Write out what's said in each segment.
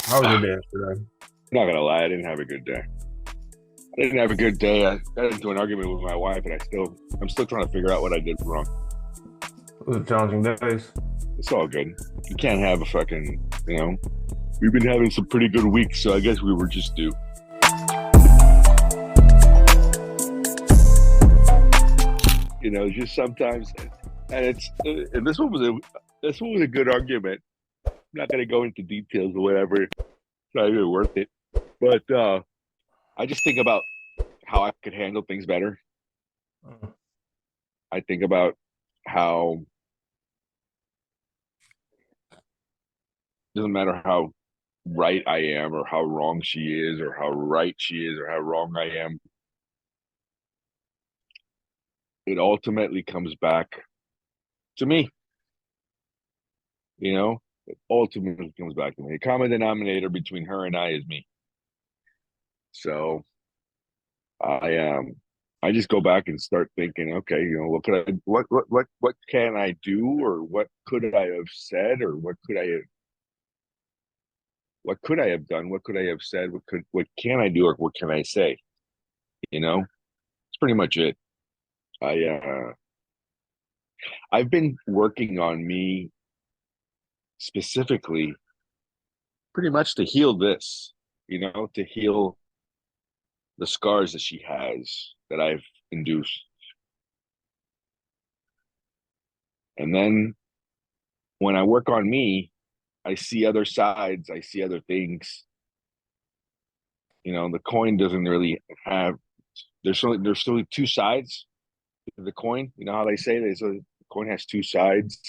How was your I'm day yesterday? not gonna lie, I didn't have a good day. I didn't have a good day. I got into an argument with my wife, and I'm still trying to figure out what I did wrong. It was challenging days. It's all good. You can't have a fucking, you know. We've been having some pretty good weeks, so I guess we were just due. Just sometimes, and and this one was a good argument. I'm not gonna go into details or whatever. It's not even worth it. But I just think about how I could handle things better. Mm. I think about how doesn't matter how right I am or how wrong she is or how right she is or how wrong I am. It ultimately comes back to me, you know? It ultimately comes back to me. The common denominator between her and I is me. So I just go back and start thinking, okay, what can I do or what could I have said or what could I have done? What could I have said? What can I do or what can I say? You know? It's pretty much it. I I've been working on me specifically pretty much to heal this, to heal the scars that she has that I've induced. And then when I work on me, I see other sides, I see other things. The coin doesn't really have there's still two sides to the coin. You know how they say the coin has two sides.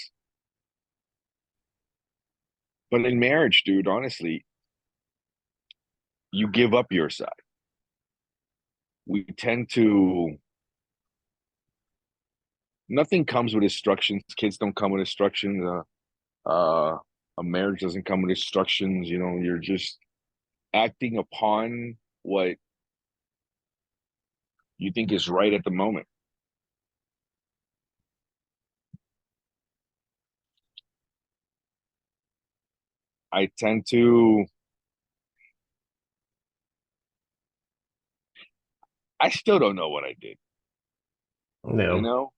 But in marriage, dude, honestly, you give up your side. We tend to nothing comes with instructions. Kids don't come with instructions. A marriage doesn't come with instructions. You're just acting upon what you think is right at the moment. I tend to, I still don't know what I did. You Yeah. know,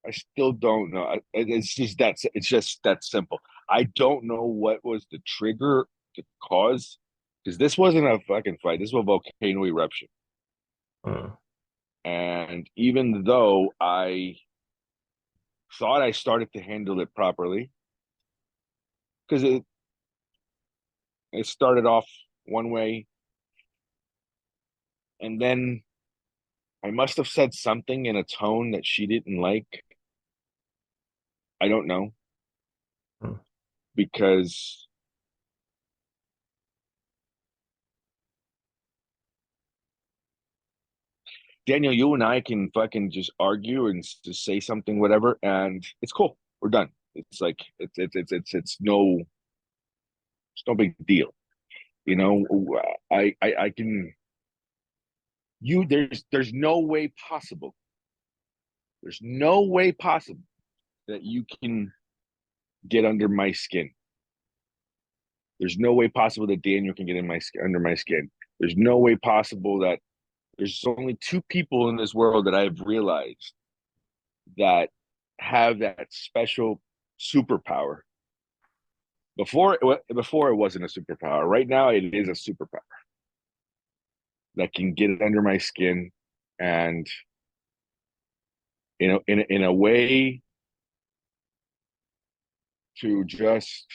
I still don't know. It's just that simple. I don't know what was the trigger, the cause, because this wasn't a fucking fight. This was a volcano eruption. Mm. And even though I thought I started to handle it properly, because it started off one way, and then I must have said something in a tone that she didn't like. I don't know Mm. because Daniel, you and I can fucking just argue and just say something, whatever, and it's cool. We're done. It's like it's no big deal. You know, I can you there's no way possible. There's no way possible that you can get under my skin. There's no way possible that Daniel can get in my under my skin. There's no way possible that there's only two people in this world that I've realized that have that special superpower. Before it wasn't a superpower. Right now it is a superpower that can get under my skin and in a way to just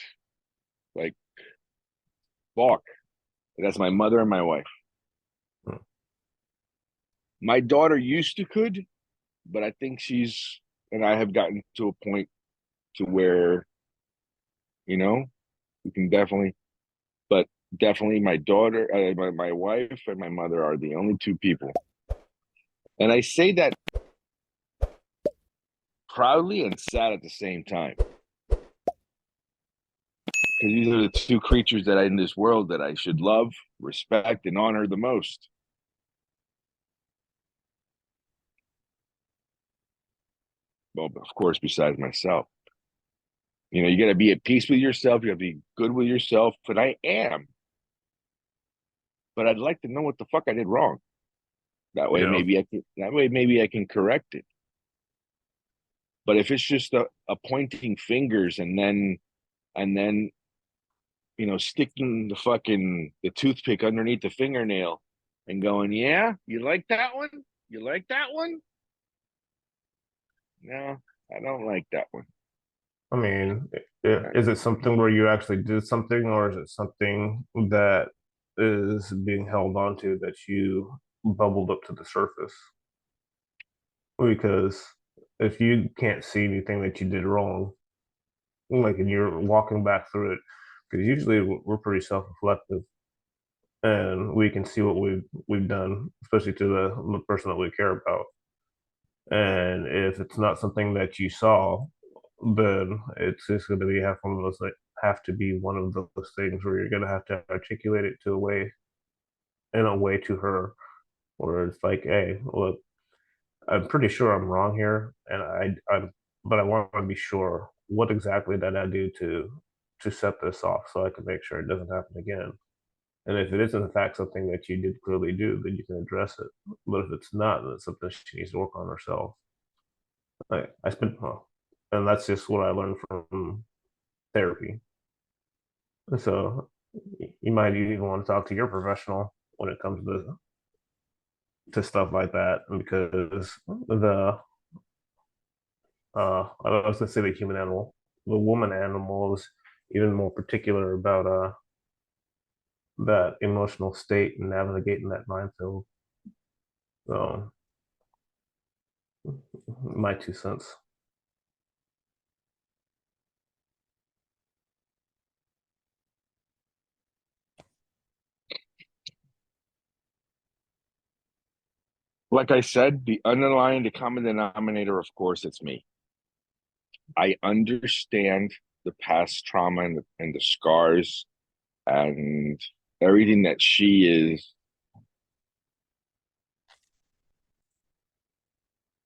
like balk. That's my mother and my wife. Mm. My daughter used to could, but I think she's and I have gotten to a point to where you know we can definitely, but definitely my daughter, my wife, and my mother are the only two people, and I say that proudly and sad at the same time because these are the two creatures that I, in this world that I should love, respect, and honor the most. Well, of course, besides myself. You got to be at peace with yourself. You got to be good with yourself, and I am. but I'd like to know what the fuck I did wrong. Yeah. That way maybe I can correct it. But if it's just a pointing fingers and then sticking the toothpick underneath the fingernail and going, yeah, you like that one? You like that one? No, I don't like that one. I mean, is it something where you actually did something, or is it something that is being held onto that you bubbled up to the surface? Because if you can't see anything that you did wrong, like, and you're walking back through it, because usually we're pretty self-reflective and we can see what we've done, especially to the person that we care about. And if it's not something that you saw, then it's just going to be have one of those, like, have to be one of those things where you're going to have to articulate it to a way in a way to her, where it's like, hey, look, I'm pretty sure I'm wrong here, and but I want to be sure what exactly did I do to set this off so I can make sure it doesn't happen again. And if it is in fact something that you did clearly do, then you can address it. But if it's not, then it's something she needs to work on herself. I spent, well, and that's just what I learned from therapy. So you might even want to talk to your professional when it comes to stuff like that, because I was gonna say the human animal, the woman animal is even more particular about that emotional state and navigating that minefield. So my 2 cents. Like I said, the common denominator, of course, it's me. I understand the past trauma and the scars and everything that she is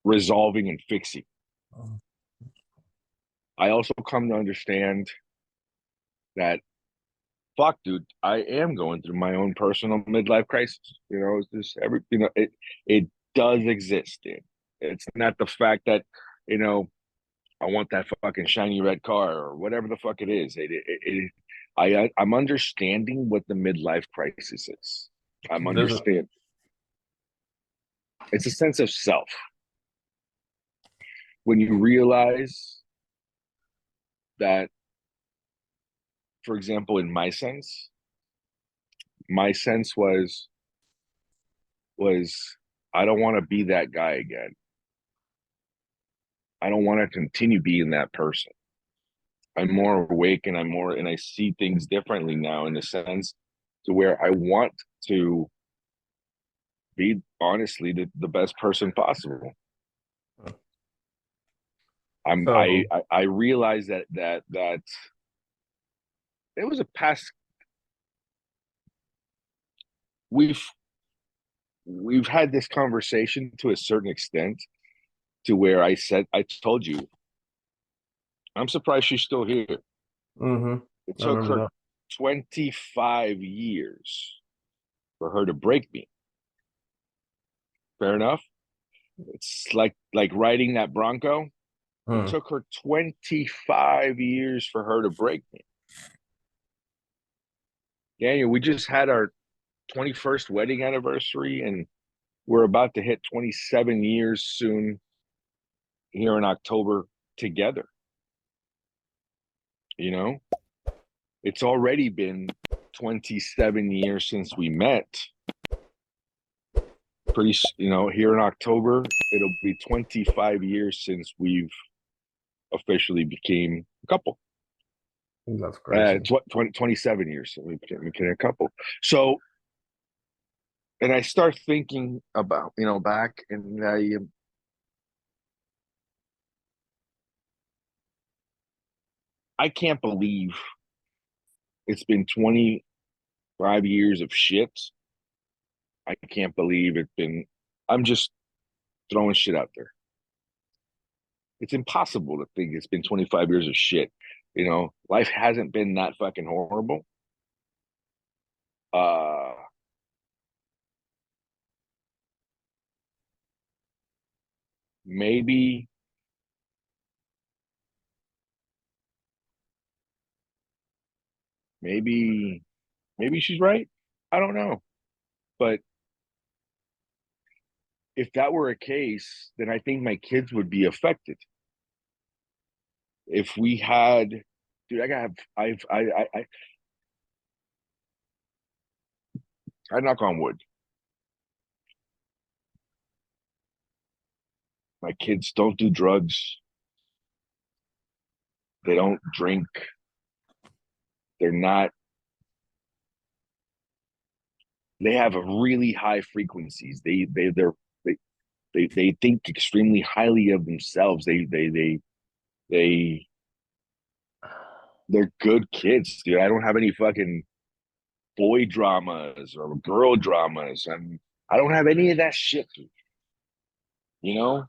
resolving and fixing. I also come to understand that, fuck, dude, I am going through my own personal midlife crisis. It's just it does exist, dude. It's not the fact that, you know, I want that fucking shiny red car or whatever the fuck it is. I'm understanding what the midlife crisis is. I'm There's a understanding. It's a sense of self. When you realize that, for example, in my sense was I don't want to be that guy again. I don't want to continue being that person. I'm more awake and I see things differently now in the sense to where I want to be honestly the best person possible. so I realize that it was a past we've we've had this conversation to a certain extent to where I told you I'm surprised she's still here. mm-hmm. It I took remember her that. 25 years for her to break me. Fair enough. It's like riding that Bronco. It Hmm. took her 25 years for her to break me. Daniel, we just had our 21st wedding anniversary and we're about to hit 27 years soon here in October together. You know, it's already been 27 years since we met. Here in October, it'll be 25 years since we've officially became a couple. That's crazy. 27 years so we became a couple. So, and I start thinking about, back and I can't believe it's been 25 years of shit. I can't believe I'm just throwing shit out there. It's impossible to think it's been 25 years of shit. Life hasn't been that fucking horrible. Uh, maybe maybe maybe she's right. I don't know. But if that were a case, then I think my kids would be affected. If we had, dude, I got, I knock on wood. My kids don't do drugs. They don't drink. They're not. They have a really high frequencies. They they think extremely highly of themselves. They they're good kids, dude. I don't have any fucking boy dramas or girl dramas. I don't have any of that shit. You know,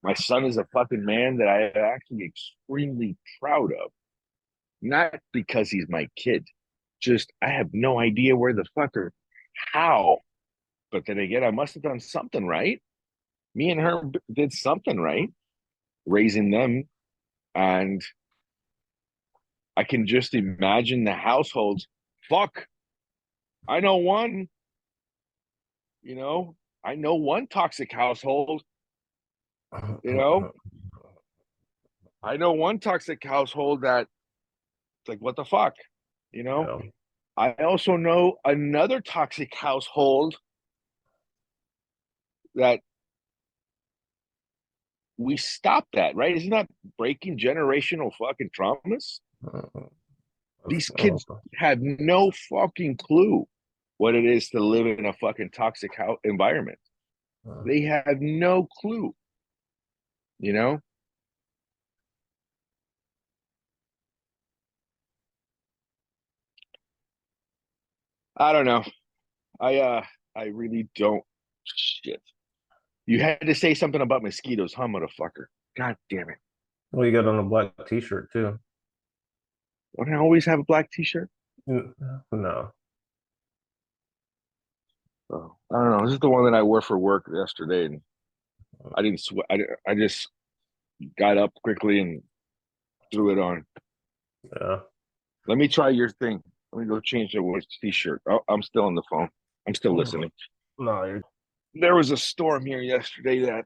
my son is a fucking man that I am actually extremely proud of. Not because he's my kid, just I have no idea where the fuck or how. But then again, I must have done something right. Me and her did something right, raising them, and I can just imagine the households. Fuck, I know one. You know, I know one toxic household. You know, I know one toxic household that it's like, what the fuck? You know, Yeah. I also know another toxic household that we stop that, right? Isn't that breaking generational fucking traumas? These kids have no fucking clue what it is to live in a fucking toxic environment. They have no clue, you know? I don't know. I really don't. Shit. You had to say something about mosquitoes, huh, motherfucker? God damn it. Well, you got on a black t-shirt too. Don't I always have a black t-shirt? No. Oh, I don't know. This is the one that I wore for work yesterday, and I didn't sweat. I just got up quickly and threw it on. Yeah. Let me try your thing. Let me go change the t-shirt. Oh, I'm still on the phone. I'm still listening. No, you're There was a storm here yesterday that,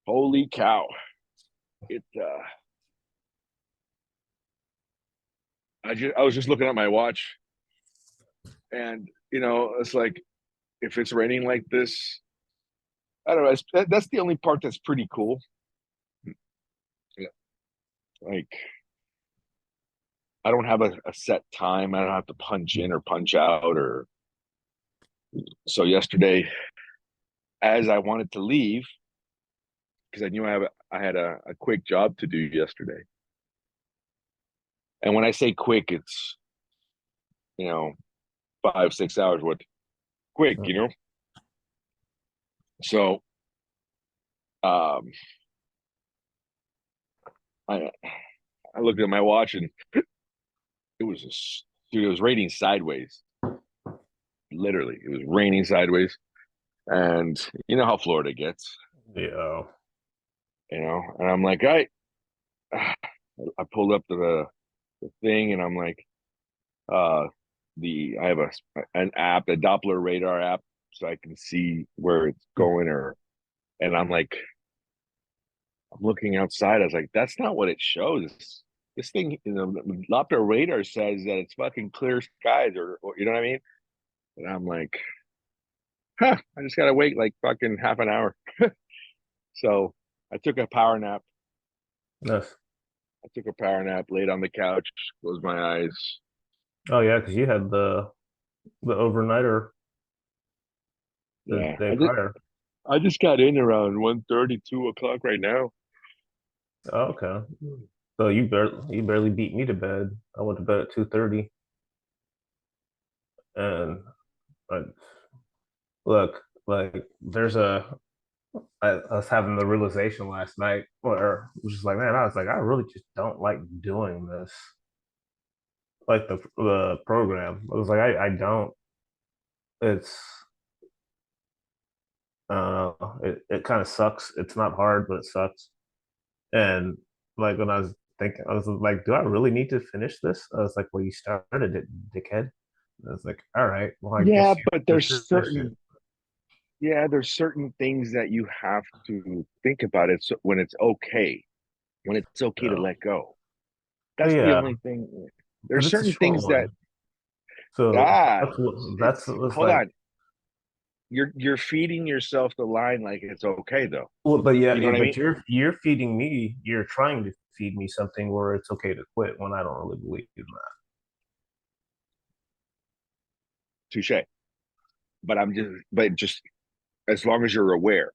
holy cow! It. I was just looking at my watch, and it's like if it's raining like this, I don't know. That's the only part that's pretty cool. Yeah, like I don't have a set time. I don't have to punch in or punch out or so yesterday as I wanted to leave because I knew I had a quick job to do yesterday. And when I say quick, it's you know 5 6 hours. What quick, So um, I I looked at my watch and it was just, dude, it was raining sideways. Literally, it was raining sideways, and you know how Florida gets, yeah. And I'm like, I pulled up to the thing, and I'm like, uh, I have an app, a Doppler radar app, so I can see where it's going, and I'm like, I'm looking outside. I was like, that's not what it shows. This thing, Doppler radar says that it's fucking clear skies, or you know what I mean? And I'm like, huh, I just gotta wait like fucking half an hour. So I took a power nap. Yes. I took a power nap, laid on the couch, closed my eyes. Oh yeah, because you had the overnighter the Yeah, day prior. I just got in around 1:30, 2 o'clock right now. Oh, okay. So you barely beat me to bed. I went to bed at 2:30, and I, look, like I was having the realization last night where it was just like, man, I was like, I really just don't like doing this, like the program. I was like, I don't. It's it kind of sucks. It's not hard, but it sucks. And like when I was thinking, I was like, do I really need to finish this? I was like, well, you started it, dickhead. I was like, all right, well, I Yeah, guess you but have to there's finish it. certain yeah, there's certain things that you have to think about it so when it's okay to Yeah, let go. That's the yeah, only thing. but There's it's a certain short things that one, so that's hold like on. You're feeding yourself the line like it's okay though. well, but You know what I but mean? you're feeding me. You're trying to feed me something where it's okay to quit when I don't really believe in that. Touche. But just as long as you're aware,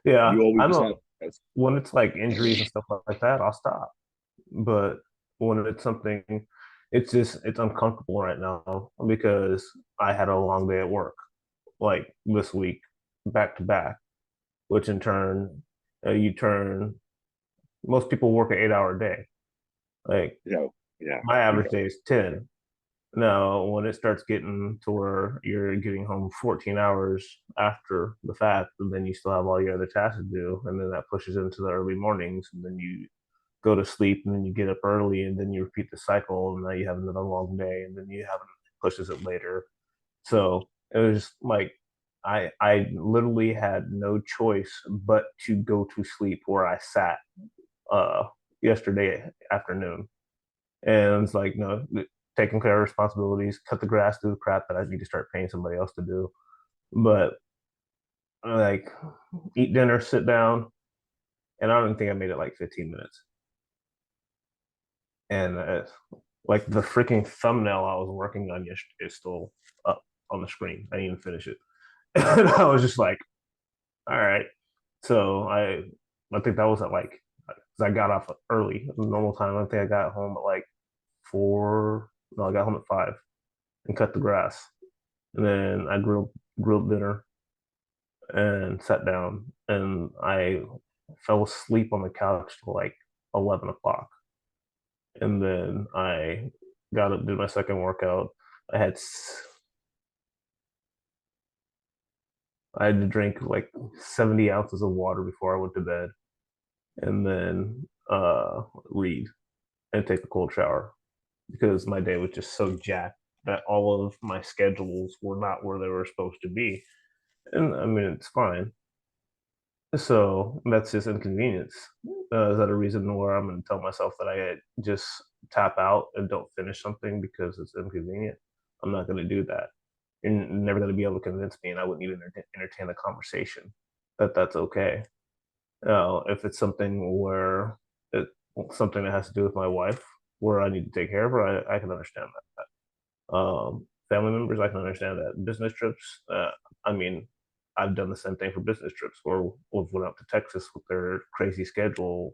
Yeah, you I always know have as when it's like injuries and stuff like that, I'll stop. But when it's something, it's uncomfortable right now because I had a long day at work, like this week, back to back, which in turn, you turn most people work an 8 hour day. Like you know, yeah, my we average know. day is 10. Now, when it starts getting to where you're getting home 14 hours after the fact, and then you still have all your other tasks to do, and then that pushes into the early mornings, and then you go to sleep, and then you get up early, and then you repeat the cycle, and now you have another long day, and then you have pushes it later. So it was like I literally had no choice but to go to sleep where I sat uh yesterday afternoon. And it's like, no, taking care of responsibilities, cut the grass, do the crap that I need to start paying somebody else to do. But like eat dinner, sit down, and I don't even think I made it like 15 minutes. And like the freaking thumbnail I was working on yesterday is still up on the screen. I didn't even finish it. And I was just like, all right. So I think that was at like, I got off early, normal time. I think I got home at like 4. No, I got home at 5 and cut the grass. And then I grilled dinner and sat down and I fell asleep on the couch till like 11 o'clock. And then I got up, did my second workout. I had I had to drink like 70 ounces of water before I went to bed, and then read and take a cold shower because my day was just so jacked that all of my schedules were not where they were supposed to be. And I mean, it's fine. So that's just inconvenience. Is that a reason where I'm going to tell myself that I just tap out and don't finish something because it's inconvenient? I'm not going to do that. You're never going to be able to convince me, and I wouldn't even entertain the conversation that that's okay. If it's something where it something that has to do with my wife, where I need to take care of her, I can understand that. Family members, I can understand that. Business trips, I mean, I've done the same thing for business trips where we've went out to Texas with their crazy schedule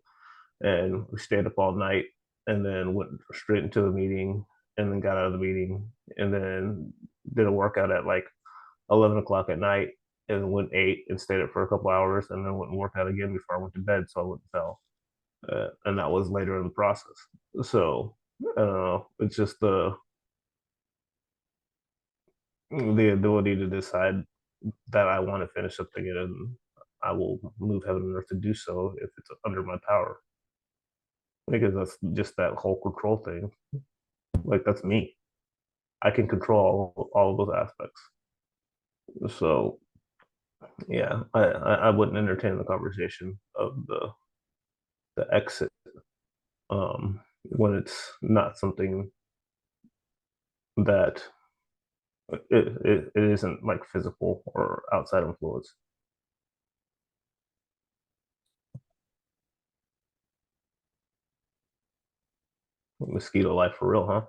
and we stayed up all night and then went straight into the meeting and then got out of the meeting and then did a workout at like 11 o'clock at night and went 8 and stayed up for a couple hours and then went and worked out again before I went to bed so I wouldn't fail. And that was later in the process. So, it's just the ability to decide that I want to finish something and I will move heaven and earth to do so if it's under my power. Because that's just that whole control thing. Like that's me. I can control all of those aspects. So yeah, I wouldn't entertain the conversation of the exit when it's not something that it isn't like physical or outside influence. Mosquito life for real, huh?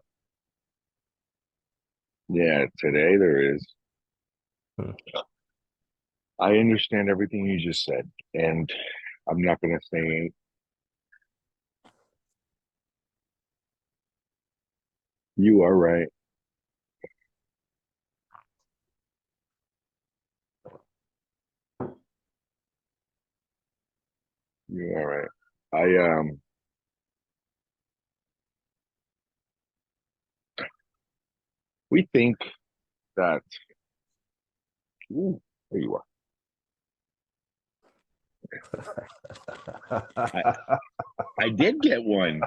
Yeah, today there is. Hmm. I understand everything you just said, and I'm not gonna say you are right. You are right. We think that ooh, there you are. I I did get one.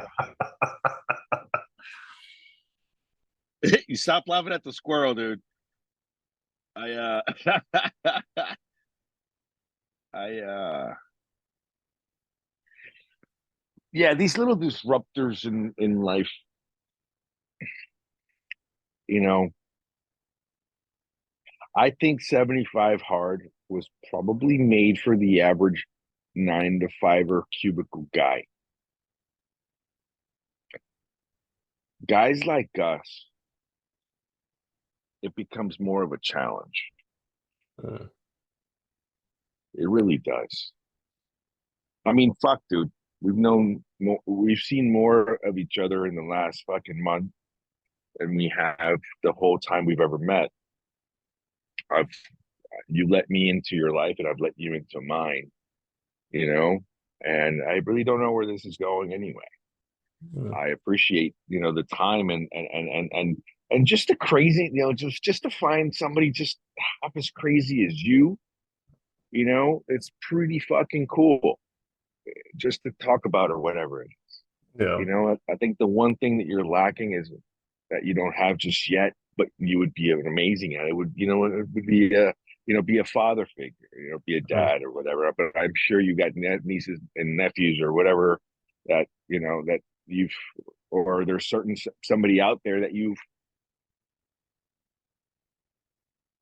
You stop laughing at the squirrel, dude. I I yeah, these little disruptors in life, you know, I think 75 hard was probably made for the average 9 to 5 cubicle guy. Guys like us, it becomes more of a challenge. Mm. It really does. I mean, fuck, dude. We've seen more of each other in the last fucking month than we have the whole time we've ever met. I've You let me into your life, and I've let you into mine. You know, and I really don't know where this is going anyway. Mm. I appreciate the time and just the crazy, just to find somebody just half as crazy as you. It's pretty fucking cool just to talk about or whatever. Yeah. I think the one thing that you're lacking is that you don't have just yet, but you would be an amazing at it. It would be be a father figure, be a Mm. dad or whatever. But I'm sure you got nieces and nephews or whatever that that you've, or there's somebody out there that you've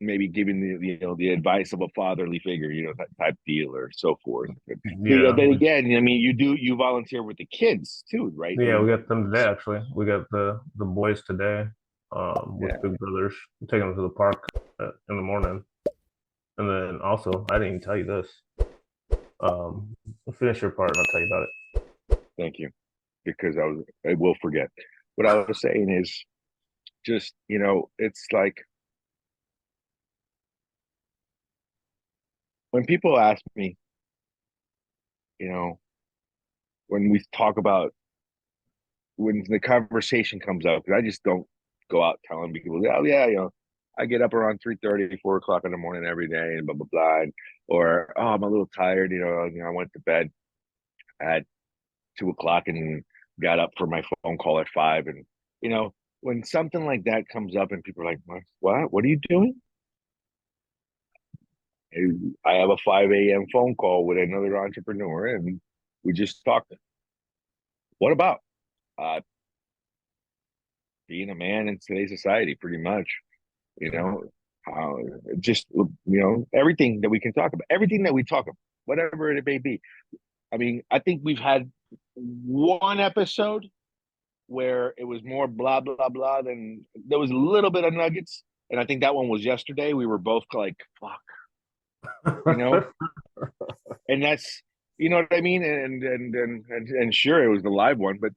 maybe given the advice of a fatherly figure, that type deal or so forth. But Yeah. then again, I mean, you volunteer with the kids too, right? Yeah, we got them today actually. We got the boys today, with Yeah. big brothers. We're taking them to the park in the morning. And then also, I didn't even tell you this. Finish your part and I'll tell you about it. Thank you. Because I will forget. What I was saying is just, it's like when people ask me, you know, when we talk about when the conversation comes up, because I just don't go out telling people, oh yeah, I get up around 3:30, 4 o'clock in the morning every day and blah blah blah. Or oh, I'm a little tired, I went to bed at 2 o'clock and got up for my phone call at 5. And when something like that comes up and people are like, what are you doing? I have a 5 a.m. phone call with another entrepreneur, and we just talked. What about uh, being a man in today's society? Pretty much, you know, uh, just everything that we can talk about, everything that we talk about, whatever it may be. I mean, I think we've had one episode where it was more blah blah blah than there was a little bit of nuggets, and I think that one was yesterday. We were both like, "Fuck," you know, and that's what I mean. And sure, it was the live one, but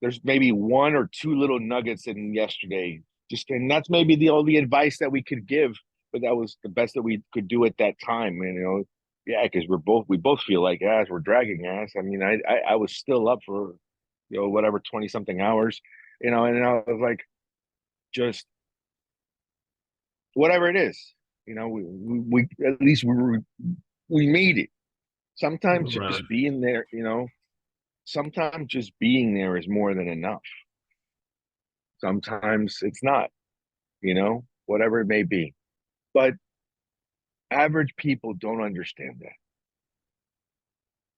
there's maybe one or two little nuggets in yesterday. And that's maybe the only advice that we could give, but that was the best that we could do at that time. And yeah, because we both feel like ass, we're dragging ass. I mean, I was still up for whatever 20 something hours, and I was like, just whatever it is, we at least we made it. Sometimes Right. just being there, sometimes just being there is more than enough. Sometimes it's not, whatever it may be. But average people don't understand that.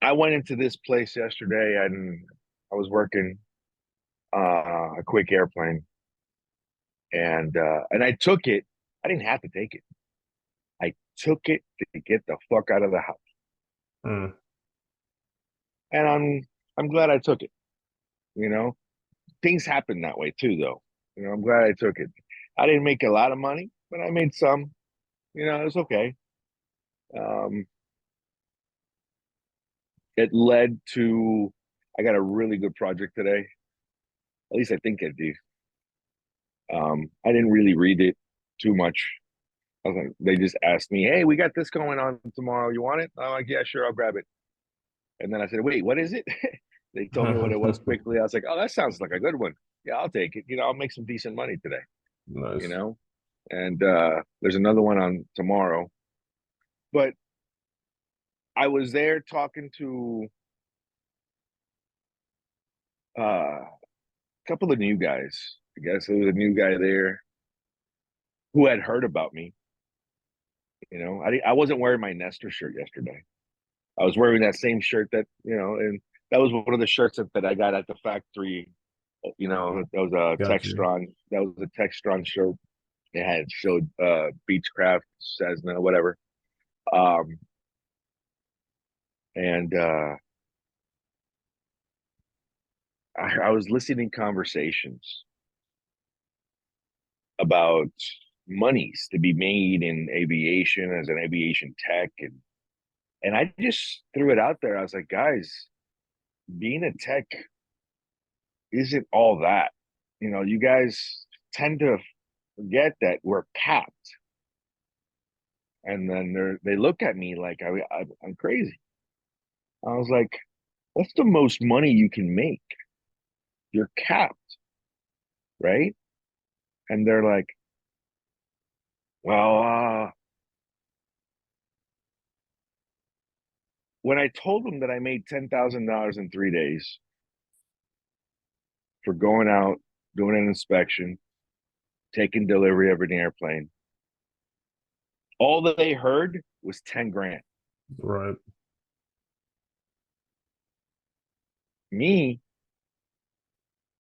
I went into this place yesterday and I was working a quick airplane, and I took it. I didn't have to take it. I took it to get the fuck out of the house. Mm. And I'm glad I took it, you know. Things happen that way too though. I'm glad I took it. I didn't make a lot of money, but I made some. It was okay. Um, it led to I got a really good project today. At least I think I do. I didn't really read it too much. I was like, they just asked me, "Hey, we got this going on tomorrow. You want it?" I'm like, "Yeah, sure, I'll grab it." And then I said, "Wait, what is it?" They told me what it was quickly. I was like, "Oh, that sounds like a good one. Yeah, I'll take it. I'll make some decent money today." You Nice. know, and there's another one on tomorrow. But I was there talking to a couple of new guys. I guess there was a new guy there who had heard about me. I wasn't wearing my Nestor shirt yesterday. I was wearing that same shirt and that was one of the shirts that I got at the factory. That was a Got you. Textron. That was a Textron shirt. It had showed Beechcraft, Cessna, whatever. Um, and I was listening conversations about monies to be made in aviation as an aviation tech, and I just threw it out there. I was like, guys, being a tech isn't all that. You guys tend to forget that we're capped, and then they look at me like I'm crazy. I was like, what's the most money you can make? You're capped, right? And they're like, well, when I told them that I made $10,000 in 3 days for going out, doing an inspection, taking delivery of an airplane, all that they heard was 10 grand. Right. Me,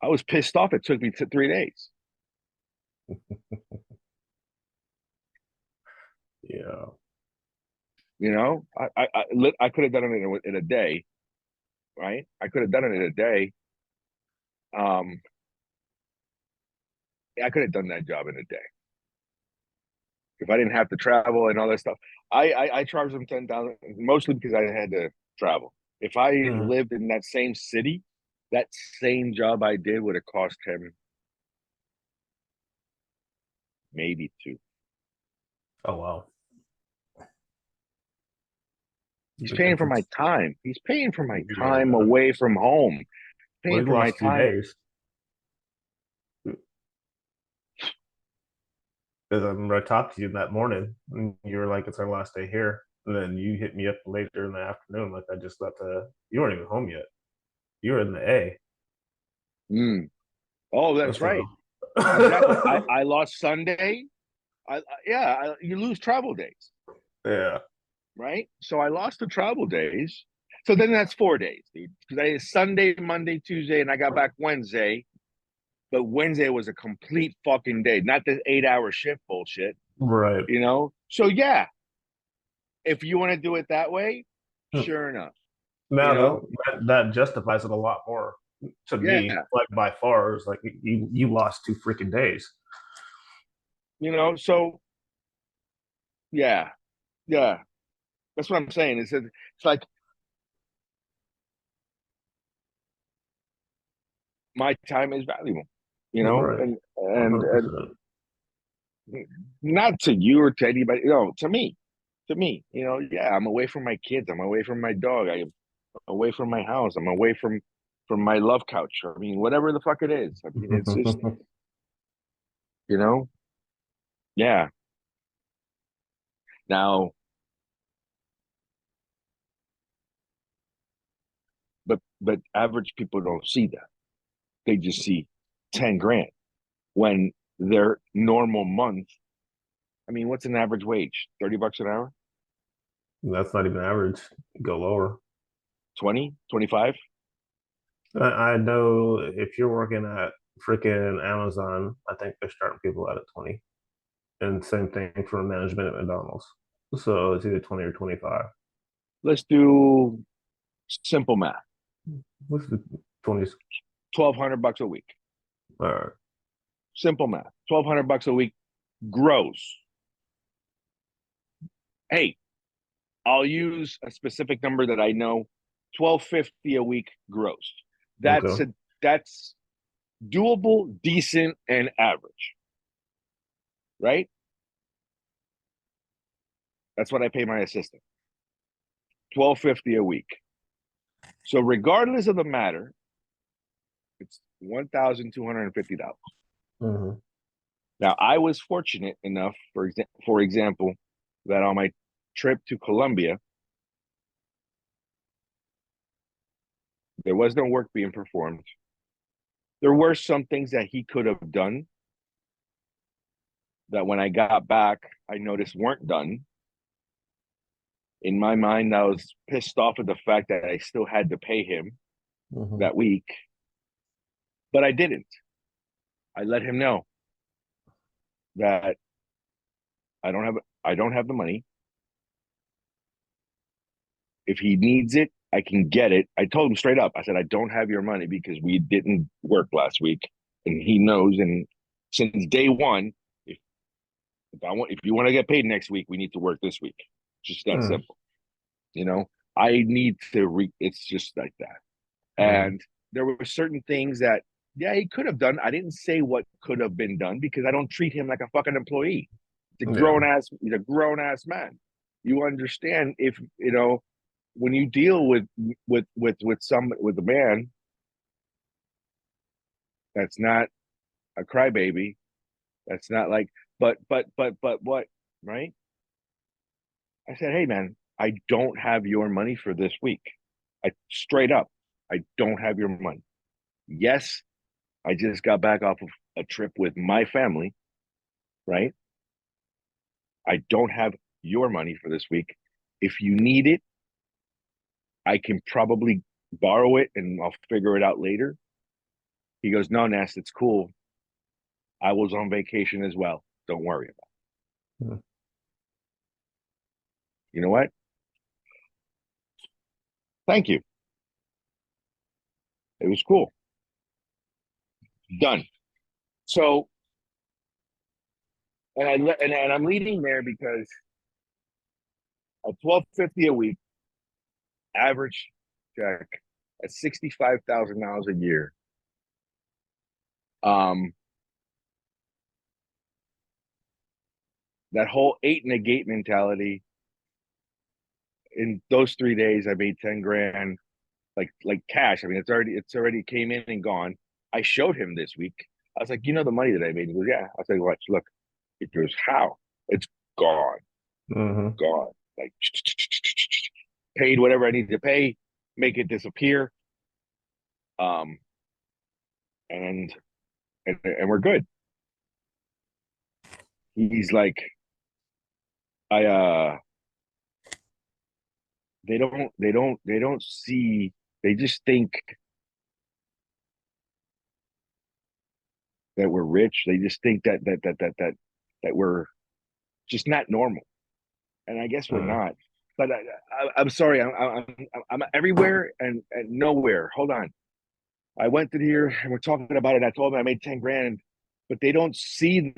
I was pissed off. It took me to 3 days. Yeah. I could have done it in a day, right? I could have done it in a day. Um, I could have done that job in a day if I didn't have to travel and all that stuff. I charged them 10,000 mostly because I had to travel. If I Mhm. lived in that same city, that same job I did would have cost him maybe two. Oh wow. He's Big paying for my difference. time. He's paying for my time Yeah. away from home. Well, Paying you for my lost 2 days time. because I remember I talked to you that morning, and you were like, "It's our last day here." And then you hit me up later in the afternoon, like I just left. You weren't even home yet. You were in the A. Mm. Oh, that's right. So, Exactly. I lost Sunday. You lose travel days, yeah. right? So I lost the travel days. So then that's 4 days, dude. Because I had Sunday, Monday, Tuesday, and I got back Wednesday. But Wednesday was a complete fucking day, not the 8 hour shift bullshit, Right. So yeah, if you want to do it that way, sure enough, you Now know, though, that justifies it a lot more to me. yeah, Like by far, is like you lost 2 freaking days. So yeah, yeah, that's what I'm saying. It's like my time is valuable, Right. and 100%. not to you or to anybody, to me, yeah, I'm away from my kids, I'm away from my dog, I'm away from my house, I'm away from my love couch. I mean, whatever the fuck it is. I mean, it's just, you know, yeah. Now, but average people don't see that. They just see 10 grand when their normal month. I mean, what's an average wage? $30 an hour? That's not even average. Go lower. 20, 25? I know if you're working at freaking Amazon, I think they're starting people out at 20. And same thing for management at McDonald's. So it's either 20 or 25. Let's do simple math. What's the 20s? $1,200 a week. All right. Simple math. $1,200 a week gross. Hey, I'll use a specific number that I know. 1,250 a week gross. That's Okay. a that's doable, decent, and average, right? That's what I pay my assistant. 1,250 a week. So regardless of the matter, it's $1,250. Mm-hmm. Now I was fortunate enough, for example, that on my trip to Colombia, There was no work being performed. There were some things that he could have done that when I got back, I noticed weren't done. In my mind, I was pissed off at the fact that I still had to pay him Mm-hmm. that week, but I didn't. I let him know that I don't have the money. If he needs it, I can get it. I told him straight up. I said, I don't have your money because we didn't work last week. And he knows. And since day one, if, if you want to get paid next week, we need to work this week. Just that Mm-hmm. simple. You know, I need to it's just like that. Mm-hmm. And there were certain things that, yeah, he could have done. I didn't say what could have been done because I don't treat him like a fucking employee. Yeah. He's a grown ass man. You understand if, you know, when you deal with with a man that's not a crybaby, that's not like, but what, right? I said, hey man, I don't have your money for this week. I straight up, I don't have your money. Yes, I just got back off of a trip with my family, right? I don't have your money for this week. If you need it, I can probably borrow it and I'll figure it out later. He goes, no, Nast, it's cool. I was on vacation as well. Don't worry about Mm-hmm. it. You know what? Thank you. It was cool. Done. So, and I'm leading there because at 1250 a week, average check at $65,000 a year. Um, that whole eight and a gate mentality. In those 3 days, I made 10 grand, like cash. I mean, it's already came in and gone. I showed him this week. I was like, you know the money that I made? He goes, yeah. I was like, watch, look. He goes, how? It's gone, Mm-hmm. gone. Like paid whatever I needed to pay, make it disappear. Um, and and we're good. He's like, I they don't see, they just think that we're rich. They just think that we're just not normal. And I guess we're Mm-hmm. not. But I'm sorry, I'm everywhere and nowhere. Hold on. I went to here and we're talking about it. I told them I made 10 grand, but they don't see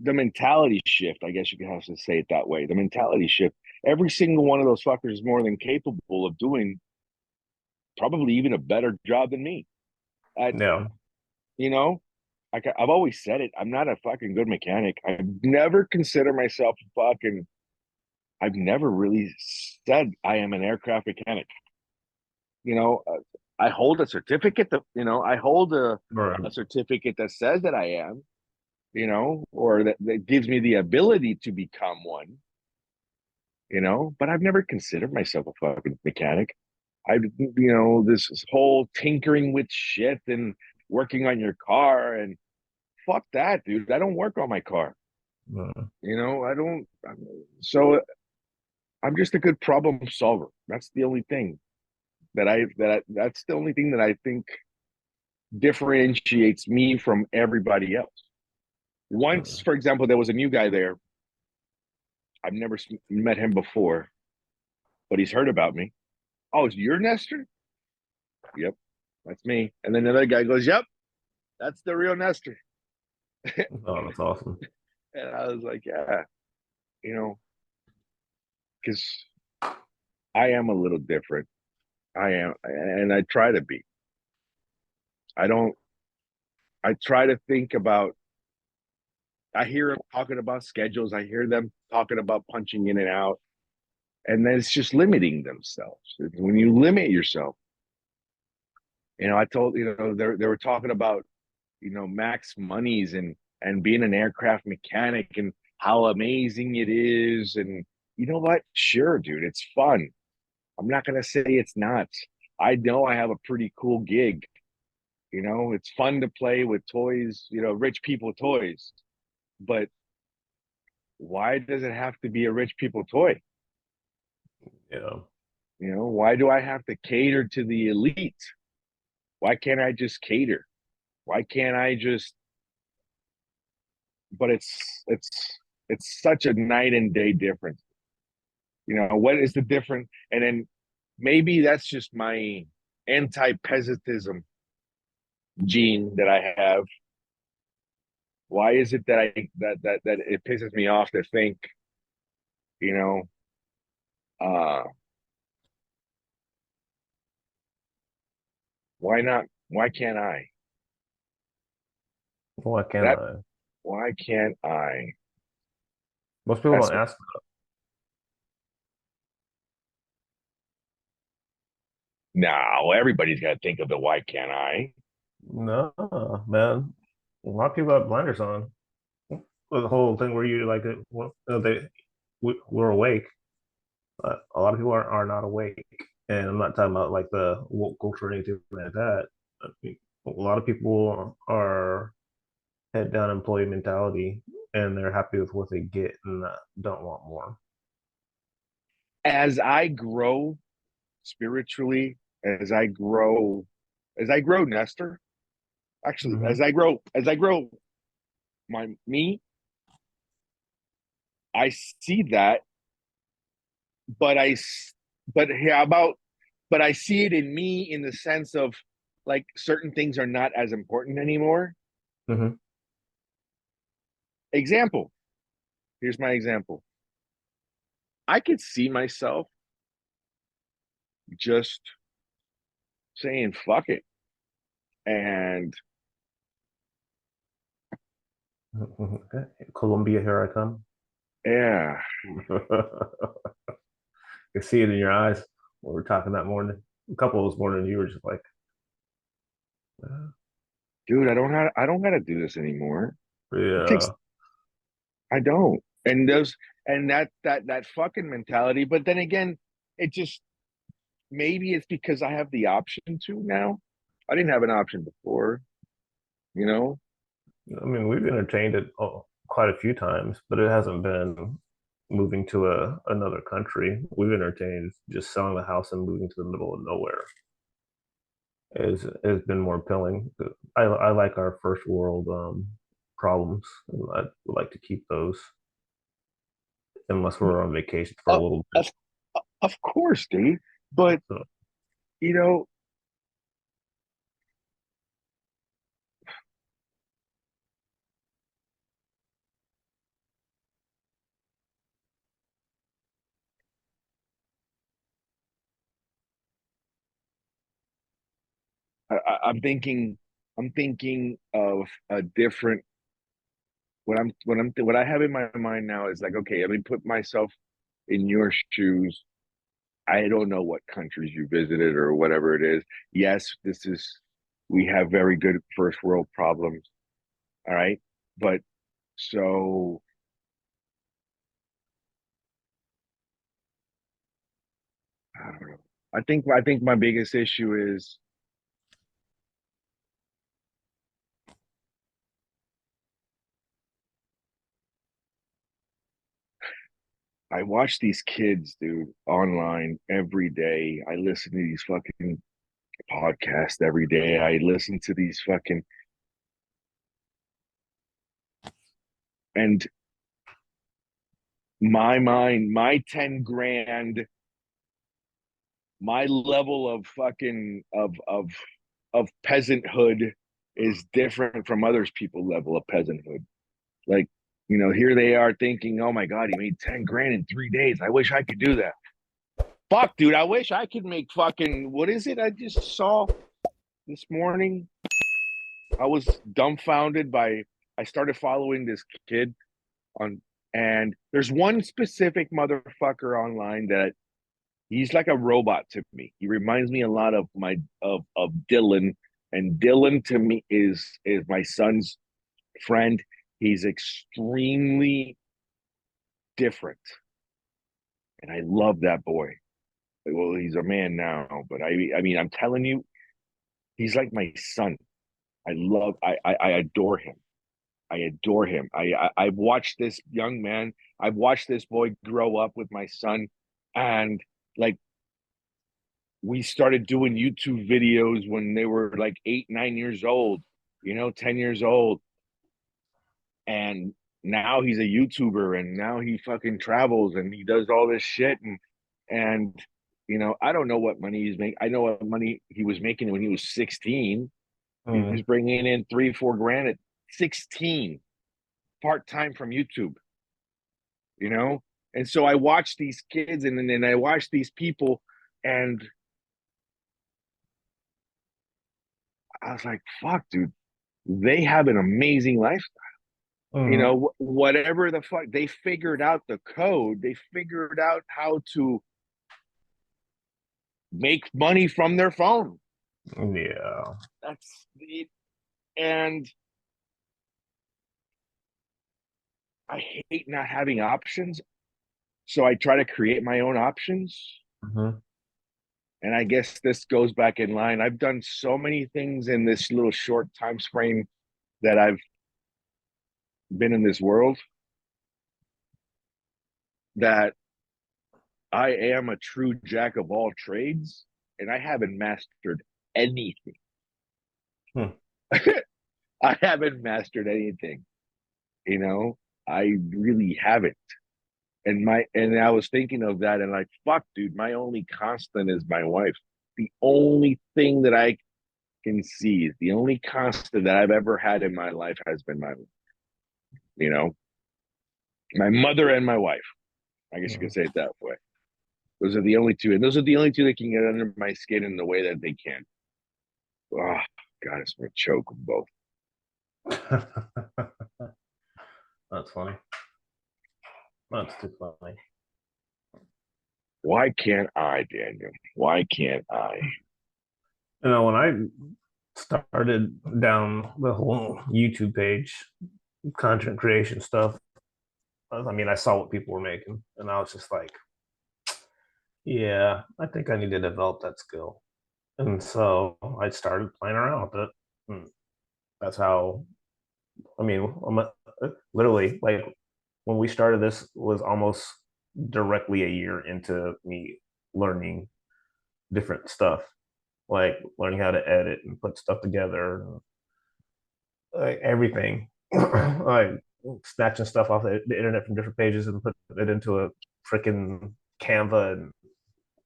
the mentality shift. I guess you can have to say it that way. The mentality shift. Every single one of those fuckers is more than capable of doing probably even a better job than me. At, Yeah. you know, I've always said it. I'm not a fucking good mechanic. I've never considered myself fucking. I've never really said I am an aircraft mechanic. You know, I hold a certificate that, you know, I hold Right. a certificate that says that I am, you know, or that gives me the ability to become one, you know, but I've never considered myself a fucking mechanic. You know, this whole tinkering with shit and working on your car and fuck that, dude. I don't work on my car. Mm-hmm. You know, I don't. So I'm just a good problem solver. That's the only thing that's the only thing that I think differentiates me from everybody else. Once, for example, there was a new guy there. I've never met him before, but he's heard about me. Oh, it's your Nestor? Yep, that's me. And then another guy goes, "Yep, that's the real Nestor." Oh, that's awesome. And I was like, "Yeah, you know, because I am a little different. I am, and I try to be. I don't. I try to think about. I hear them talking about schedules. I hear them talking about punching in and out, and then it's just limiting themselves. When you limit yourself, you know, I told, you know, they were talking about, you know, max monies and being an aircraft mechanic and how amazing it is, and you know what? Sure, dude, it's fun. I'm not gonna say it's not. I know I have a pretty cool gig. You know, it's fun to play with toys, rich people toys. But why does it have to be a rich people toy? Yeah. Why do I have to cater to the elite? Why can't I just cater? Why can't I just but it's such a night and day difference. What is the difference? And then maybe that's just my anti-peasantism gene that I have. Why is it that I that it pisses me off to think, you know, uh why not? Why can't I? Why can't That I? why can't I? Most people That's don't ask. now everybody's got to think of the why can't I? No, man. A lot of people have blinders on. The whole thing where you like well, we're awake. But a lot of people are not awake, and I'm not talking about like the woke culture or anything like that. I mean, a lot of people are head down employee mentality, and they're happy with what they get and don't want more. As I grow spiritually, as I grow, Nestor. Actually, Mm-hmm. as I grow me, I see that, but but how about, but I see it in me in the sense of like certain things are not as important anymore. Mm-hmm. Example. Here's my example. I could see myself just saying fuck it. And Okay. Colombia, here I come. yeah, I can see it in your eyes. We were talking that morning. A couple of this morning, you were just like, dude, I don't gotta do this anymore. It takes yeah. I don't. And that fucking mentality. But then again, it just maybe it's because I have the option to now. I didn't have an option before, you know? I mean, we've entertained it quite a few times, but it hasn't been moving to another country. We've entertained just selling the house and moving to the middle of nowhere. Has been more appealing. I like our first world problems, and I would like to keep those unless we're on vacation for a Of, little bit. of, of course, Dave. But, So you know, I'm thinking of a different, what I have in my mind now is like, okay, let me put myself in your shoes. I don't know what countries you visited or whatever it is. Yes, we have very good first world problems. All right. But so I don't know. I think my biggest issue is I watch these kids, dude, online every day. I listen to these fucking podcasts every day. I listen to these fucking and my mind, my 10 grand, my level of fucking of peasanthood is different from others people level of peasanthood. Like, here they are thinking, oh my God, he made 10 grand in 3 days. I wish I could do that. Fuck, dude, I wish I could make fucking, what is it I just saw this morning? I was dumbfounded I started following this kid on, and there's one specific motherfucker online that he's like a robot to me. He reminds me a lot of of Dylan, and Dylan to me is my son's friend. He's extremely different. and I love that boy. Well, he's a man now, but I mean, I'm telling you, he's like my son. I adore him. I adore him. I've watched this young man. I've watched this boy grow up with my son, and like we started doing YouTube videos when they were like 8, 9 years old, 10 years old, and now he's a YouTuber, and now he fucking travels and he does all this shit, and I don't know what money he's making. I know what money he was making when he was 16. He Mm, was bringing in 3, 4 grand at 16, part time from YouTube, you know? And so I watch these kids and then I watch these people, and I was like, fuck, dude, they have an amazing life. mm, Whatever the fuck, they figured out the code, they figured out how to make money from their phone. yeah. That's the, and I hate not having options. So I try to create my own options. Mhm. And I guess this goes back in line. I've done so many things in this little short time frame that I've been in this world that I am a true jack of all trades, and I haven't mastered anything. Hmm. I haven't mastered anything, you know. I really haven't. And I was thinking of that, and like, fuck, dude, my only constant is my wife. The only thing that I can see is the only constant that I've ever had in my life has been you know, my mother and my wife. I guess you could Hmm. say it that way. Those are the only two, and those are the only two that can get under my skin in the way that they can. Oh God, it's gonna choke them both. That's funny. That's too funny. Why can't I, Daniel? Why can't I? When I started down the whole YouTube page, content creation stuff, I mean, I saw what people were making, and I was just like, yeah, I think I need to develop that skill. And so I started playing around with it. And that's how, I mean, literally, like when we started this was almost directly a year into me learning different stuff, like learning how to edit and put stuff together, like everything, like snatching stuff off the internet from different pages and put it into a freaking Canva and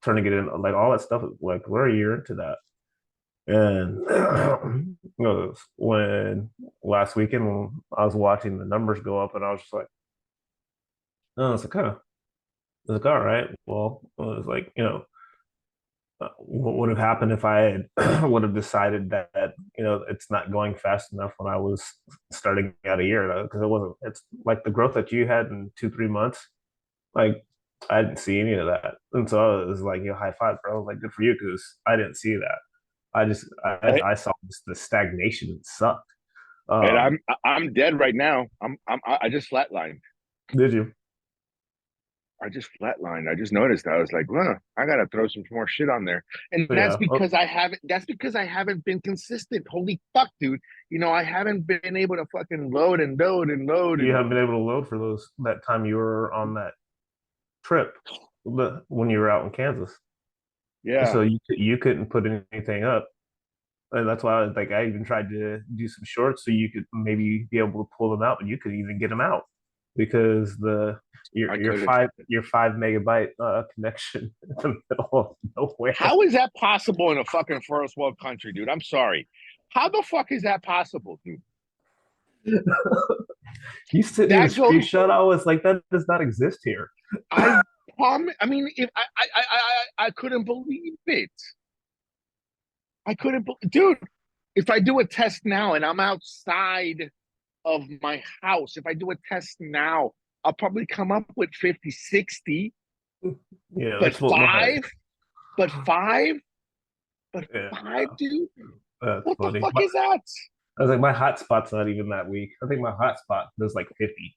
turning it in, like all that stuff. Like we're a year into that, and when last weekend when I was watching the numbers go up, and I was just like, oh, it's like, huh. It's like, all right, well, it was like, what would have happened if I had would have decided that it's not going fast enough when I was starting out a year because it wasn't. It's like the growth that you had in 2 3 months. Like I didn't see any of that, and so it was like high five, bro. Like good for you because I didn't see that. I saw just the stagnation. It sucked. And Um, I'm dead right now. I just flatlined. did you? I just flatlined. I just noticed. I was like, well, I gotta throw some more shit on there, and that's Yeah. Oh, because I haven't. That's because I haven't been consistent. Holy fuck, dude! I haven't been able to fucking load and load and load you and haven't been able to load for those that time you were on that trip, when you were out in Kansas. yeah. So you couldn't put anything up. And that's why I even tried to do some shorts so you could maybe be able to pull them out, but you could even get them out because the I your couldn't. five megabyte connection in the middle of nowhere. How is that possible in a fucking first world country, dude? I'm sorry. How the fuck is that possible, dude? You sent me the That goes. screenshot. I was like, that does not exist here. I promise. I mean, if I couldn't believe it. I couldn't, dude. If I do a test now and I'm outside of my house, if I do a test now, I'll probably come up with 50, 60. Yeah, But that's what my five, but five, but yeah, five, dude. that's What the funny. fuck is that? I was like, my hotspot's not even that weak. I think my hotspot does like 50.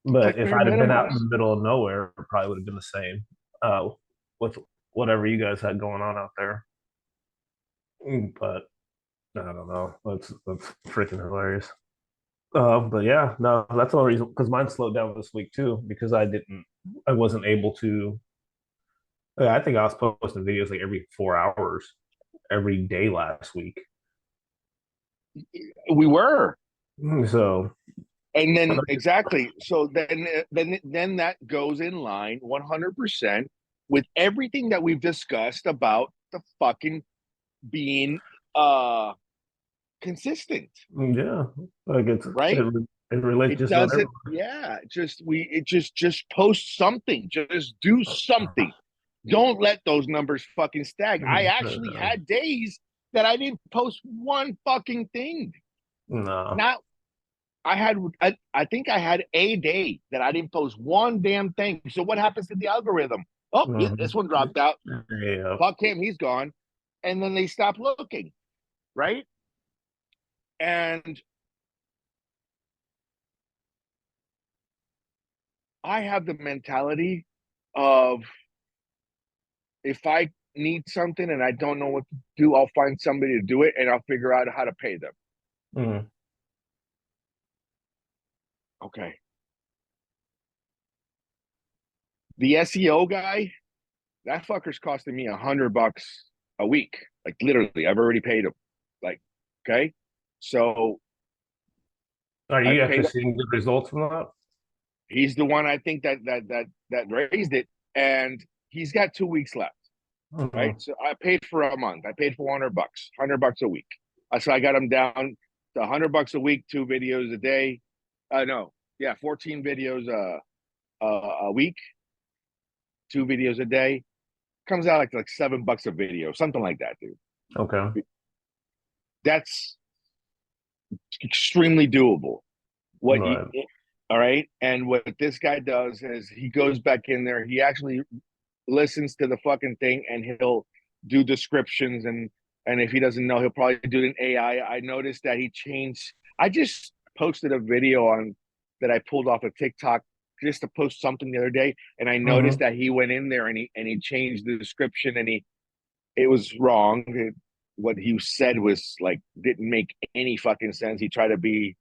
It's But like if bare I'd have been out in minimums. the middle of nowhere, it probably would have been the same with whatever you guys had going on out there. But I don't know. That's freaking hilarious. But yeah, no, that's the only reason because mine slowed down this week too because I wasn't able to. I think I was posting videos like every 4 hours every day last week. We were. So And then exactly. So then that goes in line 100% with everything that we've discussed about the fucking being uh consistent, yeah, like right? it relates It just about doesn't, yeah, just post something, just do something. Don't let those numbers fucking stag. I actually everyone. had days that I didn't post one fucking thing. No, Not I think I had a day that I didn't post one damn thing. So what happens to the algorithm? Oh, yeah, mhm. this one dropped out. Yeah, Fuck him, he's gone. And then they stop looking, right? And I have the mentality of if I need something and I don't know what to do, I'll find somebody to do it and I'll figure out how to pay them. mm, Okay. The SEO guy, that fucker's costing me $100 a week. Like literally, I've already paid him. Like, okay. So are I you actually paid. seeing good results from that? He's the one I think that raised it, and he's got 2 weeks left. Right. Mhm. So I paid for a month. I paid for $100, $100 a week. So I got him down to $100 a week, 2 videos a day. No, yeah, 14 videos a week, 2 videos a day. Comes out like $7 a video, something like that, dude. Okay, That's extremely doable. What you, right. all right? And what this guy does is he goes back in there. He actually listens to the fucking thing and he'll do descriptions and if he doesn't know, he'll probably do it in AI. I noticed that he changed. I just posted a video on that I pulled off of TikTok just to post something the other day, and I noticed Mm-hmm. that he went in there and he changed the description and he it was wrong. What he said was like didn't make any fucking sense. He tried to be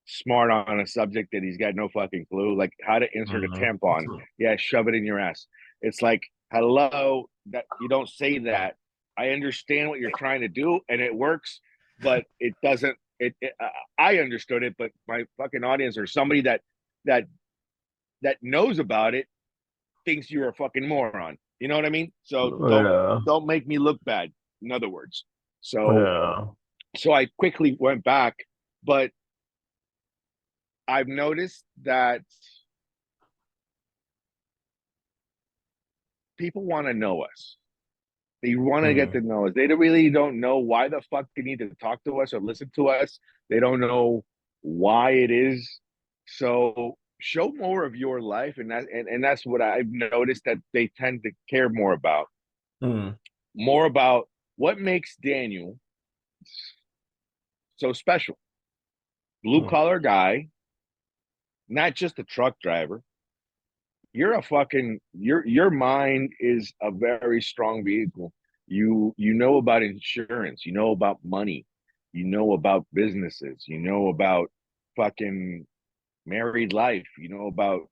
smart on a subject that he's got no fucking clue, like how to insert a Mm-hmm. tampon. Yeah, shove it in your ass. It's like, hello, that you don't say that. I understand what you're trying to do and it works, but it doesn't. I understood it, but my fucking audience or somebody that that knows about it thinks you're a fucking moron. You know what I mean? So Yeah, don't make me look bad. In other words, so yeah. so I quickly went back, but I've noticed that people want to know us. They want to get Mm. to know us. They really don't know why the fuck they need to talk to us or listen to us. They don't know why it is. So show more of your life, and that's what I've noticed that they tend to care more about. Mm. More about what makes Daniel so special. Blue Mm. collar guy, not just a truck driver. You're a fucking your mind is a very strong vehicle. You know about insurance, you know about money, you know about businesses, you know about fucking married life, you know about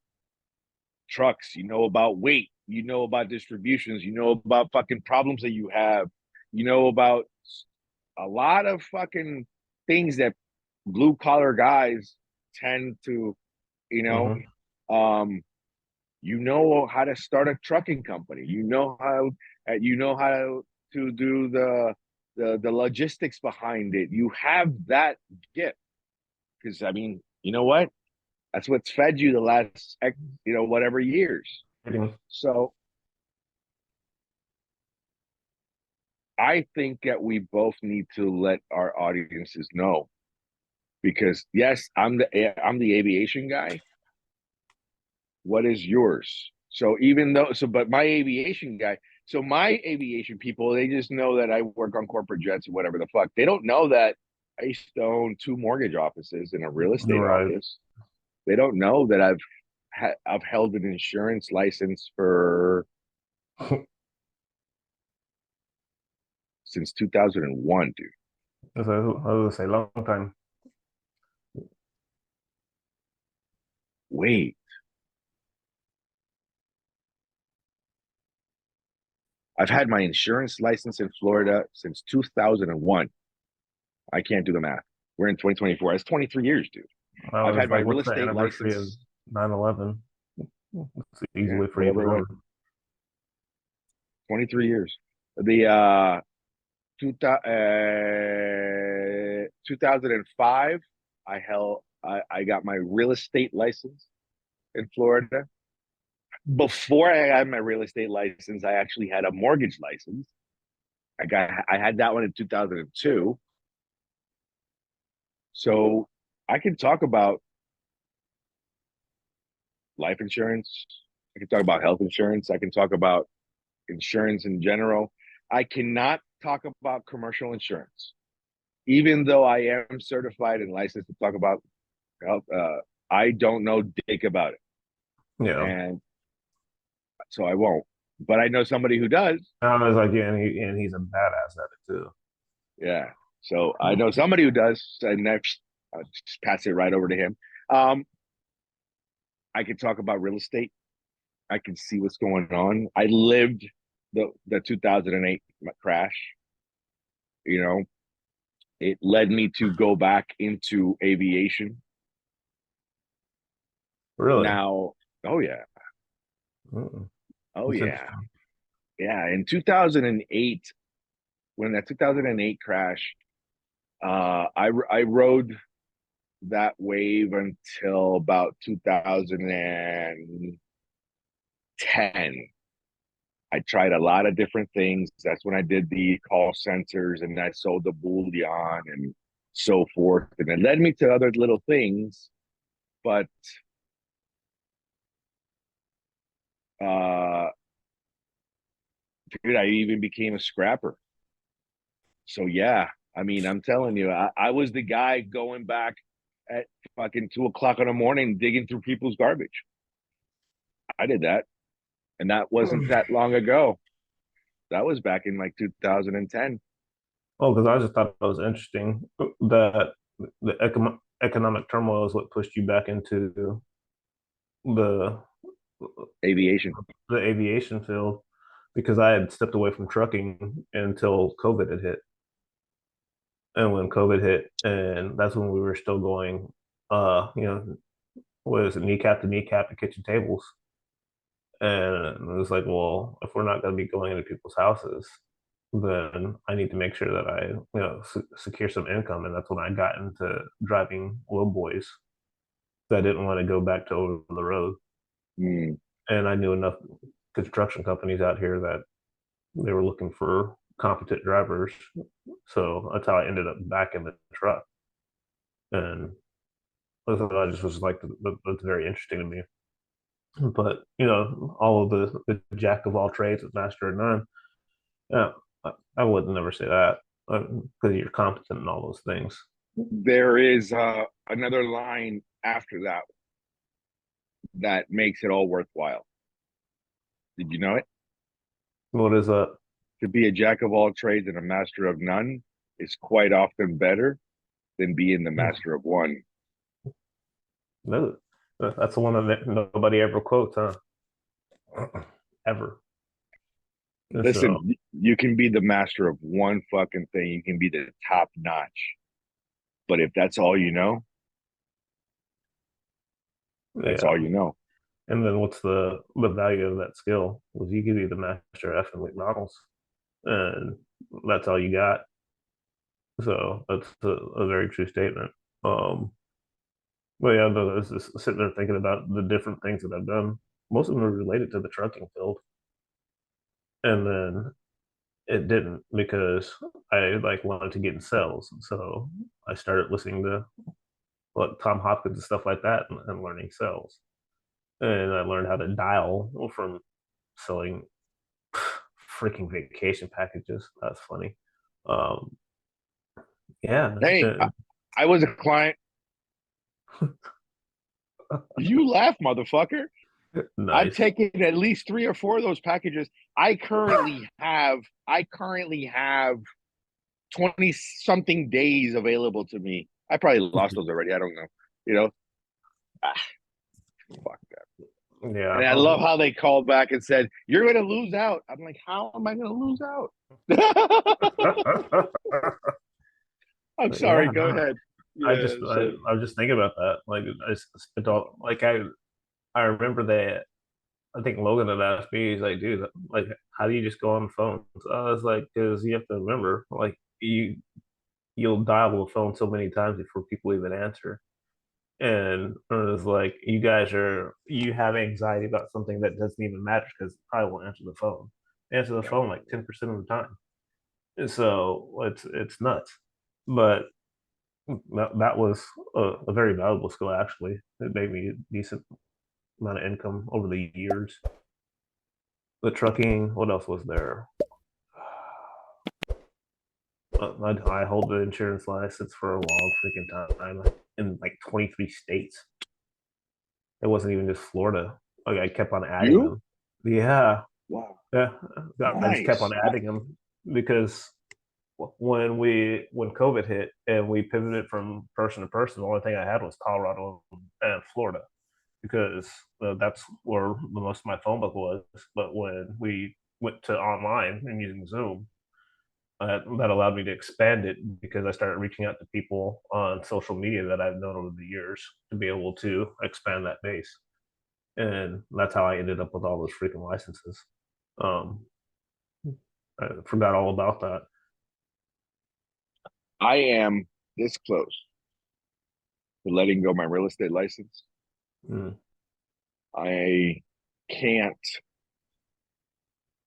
trucks, you know about weight, you know about distributions, you know about fucking problems that you have, you know about a lot of fucking things that blue collar guys tend to, you know, Mm-hmm. um you know how to start a trucking company. You know how to do the logistics behind it. You have that gift because I mean, you know what? That's what's fed you the last whatever years. So I think that we both need to let our audiences know because yes, I'm the aviation guy. What is yours? So even though but my aviation guy, so my aviation people, they just know that I work on corporate jets or whatever the fuck. They don't know that I used to own 2 mortgage offices and a real estate Right. office. They don't know that I've held an insurance license for since 2001, dude. I was gonna say long time. Wait, I've had my insurance license in Florida since 2001. I can't do the math. We're in 2024. That's 23 years, dude. I I've was had my like, real what's the estate anniversary of license. 9/11? It's an easy Yeah, way for you to whatever it was. remember. 23 years. The 2005, I got my real estate license in Florida. Before I had my real estate license, I actually had a mortgage license. I had that one in 2002. So I can talk about life insurance. I can talk about health insurance. I can talk about insurance in general. I cannot talk about commercial insurance, even though I am certified and licensed to talk about health. I don't know dick about it, Yeah. and so I won't. But I know somebody who does. I was like, yeah, and he's a badass at it too. Yeah, so I know somebody who does, and next I'll just pass it right over to him. Um, I can talk about real estate. I can see what's going on. I lived the 2008 crash. You know, it led me to go back into aviation. Really? Now, oh yeah, Mm. oh It's yeah, interesting. yeah. In 2008, when that 2008 crash, I rode that wave until about 2010. I tried a lot of different things. That's when I did the call centers and I sold the bullion and so forth. And it led me to other little things. But uh dude, I even became a scrapper. So yeah, I mean, I'm telling you, I was the guy going back at fucking 2 o'clock in the morning digging through people's garbage. I did that. And that wasn't that long ago. That was back in like 2010. Oh, because I just thought it was interesting that the economic turmoil is what pushed you back into the Aviation. the aviation field because I had stepped away from trucking until COVID had hit. And when COVID hit, and that's when we were still going, you know, what is it, kneecap to kneecap to kitchen tables. And it was like, well, if we're not going to be going into people's houses, then I need to make sure that I, secure some income. And that's when I got into driving low boys. So I didn't want to go back to over the road. Mm, And I knew enough construction companies out here that they were looking for competent drivers. So that's how I ended up back in the truck. And I just was like, that's very interesting to me. But all of the jack of all trades is master of none. Yeah, I would never say that because you're competent in all those things. there is another line after that that makes it all worthwhile. Did you know it? What is that? To be a jack of all trades and a master of none is quite often better than being the master of one. No, that's the one that nobody ever quotes, huh? Ever. So Listen, you can be the master of one fucking thing. You can be the top notch. But if that's all you know, that's yeah. all you know. And then what's the value of that skill? Was you could be the master of effing McDonald's, and that's all you got. So that's a very true statement. But yeah, I was just sitting there thinking about the different things that I've done. Most of them are related to the trucking field, and then it didn't because I like wanted to get in sales. So I started listening to like Tom Hopkins and stuff like that and learning sales. And I learned how to dial from selling freaking vacation packages. That's funny. Um, yeah. Hey, I was a client. You laugh, motherfucker. I've Nice. taken at least 3 or 4 of those packages. I currently have 20 something days available to me. I probably lost those already. I don't know. You know, ah, fuck that. Yeah. And I love how they called back and said, "You're going to lose out." I'm like, how am I going to lose out? I'm Yeah, sorry. Go no, ahead. I just Yeah. I, So I was just thinking about that. Like I spent all like I remember that I think Logan had asked me, he's like, dude, like how do you just go on the phone? So I was like, because you have to remember, like you'll dial the phone so many times before people even answer. And it was like, you have anxiety about something that doesn't even matter because probably won't answer the phone. Answer the yeah, phone like 10% of the time. And so it's nuts. But that was a very valuable skill actually. It made me a decent amount of income over the years. The trucking, what else was there? I hold the insurance license for a long freaking time in like 23 states. It wasn't even just Florida. Like I kept on adding you? them. Yeah, Wow. yeah. I just kept on Nice. adding them because when COVID hit and we pivoted from person to person, the only thing I had was Colorado and Florida because that's where the most of my phone book was. But when we went to online and using Zoom, that allowed me to expand it because I started reaching out to people on social media that I've known over the years to be able to expand that base. And that's how I ended up with all those freaking licenses. Um, I forgot all about that. I am this close to letting go my real estate license. Mm, I can't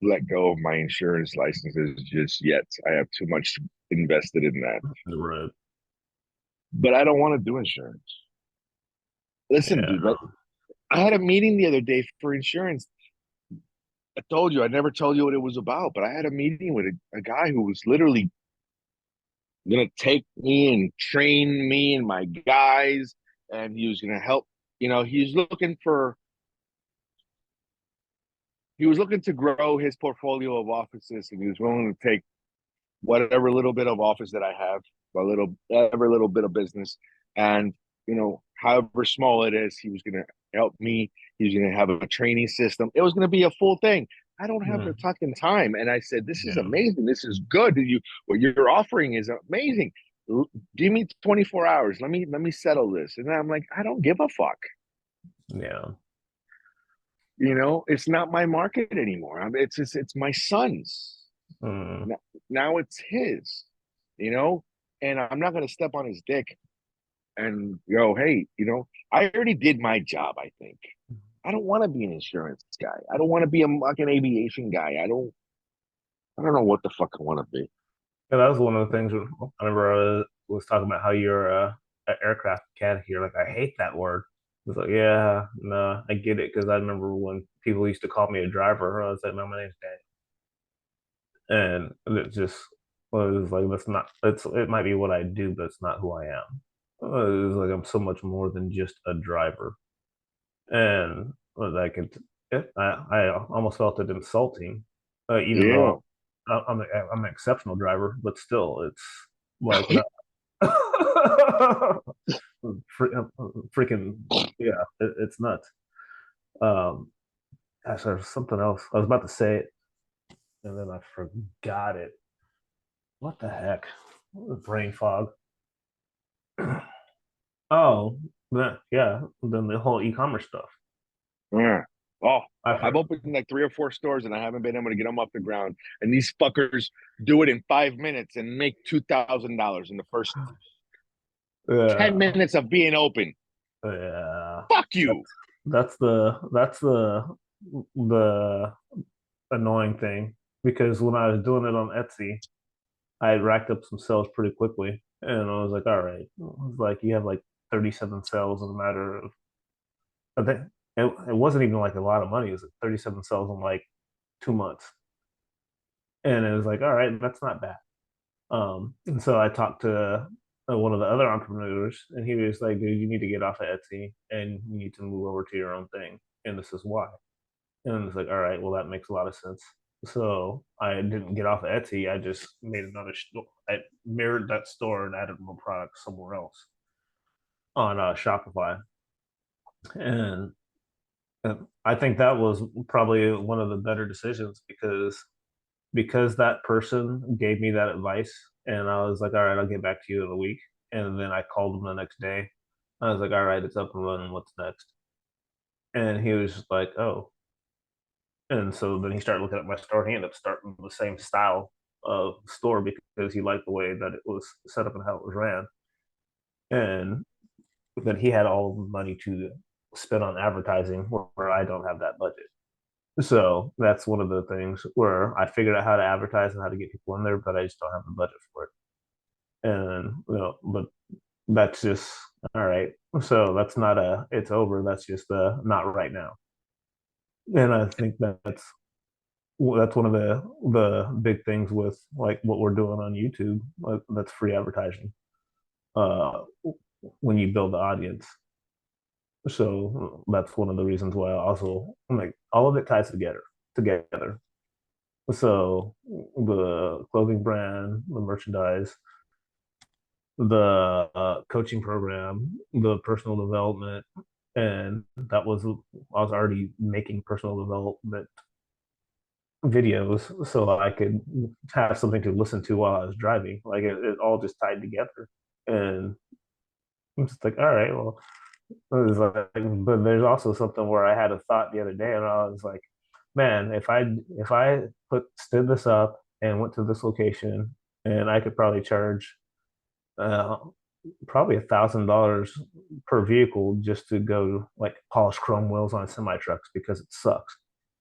let go of my insurance licenses just yet. I have too much invested in that. right. But I don't want to do insurance. Listen, Yeah. dude, I had a meeting the other day for insurance. I told you, I never told you what it was about, but I had a meeting with a guy who was literally going to take me and train me and my guys, and he was going to help. He was looking to grow his portfolio of offices, and he was willing to take whatever little bit of office that I have, every little bit of business, and however small it is, he was going to help me. He was going to have a training system. It was going to be a full thing. I don't have the Mm, fucking time, and I said, "This is yeah. amazing. This is good. What you're offering is amazing. Give me 24 hours. Let me settle this." And I'm like, I don't give a fuck. Yeah. It's not my market anymore. It's my son's. Mm, Now it's his, you know, and I'm not going to step on his dick and go, hey, I already did my job. I think I don't want to be an insurance guy. I don't want to be a fucking aviation guy. I don't know what the fuck I want to be. yeah, that was one of the things I remember I was talking about how you're an aircraft mechanic here. Like, I hate that word. It's like, yeah, no, I get it because I remember when people used to call me a driver. I was like, no, my name's Daniel. And it just was like, that's not, it might be what I do, but it's not who I am. It was like, I'm so much more than just a driver. And like, I almost felt it insulting, even though Yeah. I'm an exceptional driver, but still, it's like no, freaking yeah, it's nuts. Um, gosh, there's something else I was about to say it, and then I forgot it. What the heck? Brain fog. Oh, yeah. Then the whole e-commerce stuff. Yeah. Oh, I've I've heard. opened like 3 or 4 stores and I haven't been able to get them off the ground. And these fuckers do it in 5 minutes and make $2,000 in the first Yeah, 10 minutes of being open. yeah. Fuck That's you. the annoying thing because when I was doing it on Etsy, I had racked up some sales pretty quickly, and I was like, all right, it was like you have like 37 sales in a matter of. I think it wasn't even like a lot of money. It was like 37 sales in like 2 months, and it was like, all right, that's not bad. And so I talked to one of the other entrepreneurs, and he was like, "Dude, you need to get off of Etsy and you need to move over to your own thing, and this is why." And it's like, all right, well, that makes a lot of sense. So I didn't get off of Etsy. I just made another store. I mirrored that store and added more products somewhere else on Shopify. And I think that was probably one of the better decisions because that person gave me that advice, and I was like, all right, I'll get back to you in a week. And then I called him the next day. I was like, all right, it's up and running. What's next? And he was just like, oh. And so then he started looking at my store. He ended up starting the same style of store because he liked the way that it was set up and how it was ran. And then he had all the money to spend on advertising where I don't have that budget. So that's one of the things where I figured out how to advertise and how to get people in there, but I just don't have the budget for it. And but that's just all right. So that's not a it's over. That's just not right now. And I think that's one of the big things with like what we're doing on YouTube. That's free advertising. Uh, when you build the audience, so that's one of the reasons why I also like all of it ties together. So the clothing brand, the merchandise, the coaching program, the personal development, and that was I was already making personal development videos so I could have something to listen to while I was driving. Like it all just tied together. And I'm just like, all right, well, it was like, but there's also something where I had a thought the other day, and I was like, man, if I stood this up and went to this location, and I could probably charge uh, probably $1,000 per vehicle just to go like polish chrome wheels on semi trucks because it sucks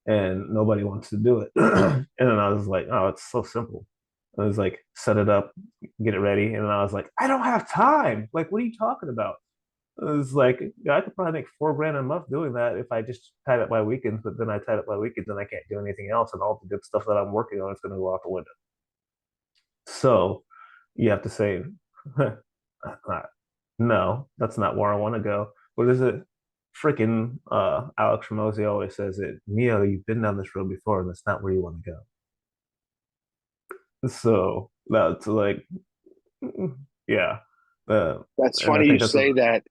and nobody wants to do it. And then I was like, oh, it's so simple. I was like, set it up, get it ready. And then I was like, I don't have time. Like, what are you talking about? It was like, yeah, I could probably make 4 grand a month doing that if I just tied up my weekends, but then I tied up my weekends and I can't do anything else. And all the good stuff that I'm working on is going to go out the window. So you have to say, no, that's not where I want to go. What is it? Freaking Alex Ramosi always says it. Neo, you've been down this road before, and that's not where you want to go. So that's like, yeah. Uh, That's and I funny you think that's say that.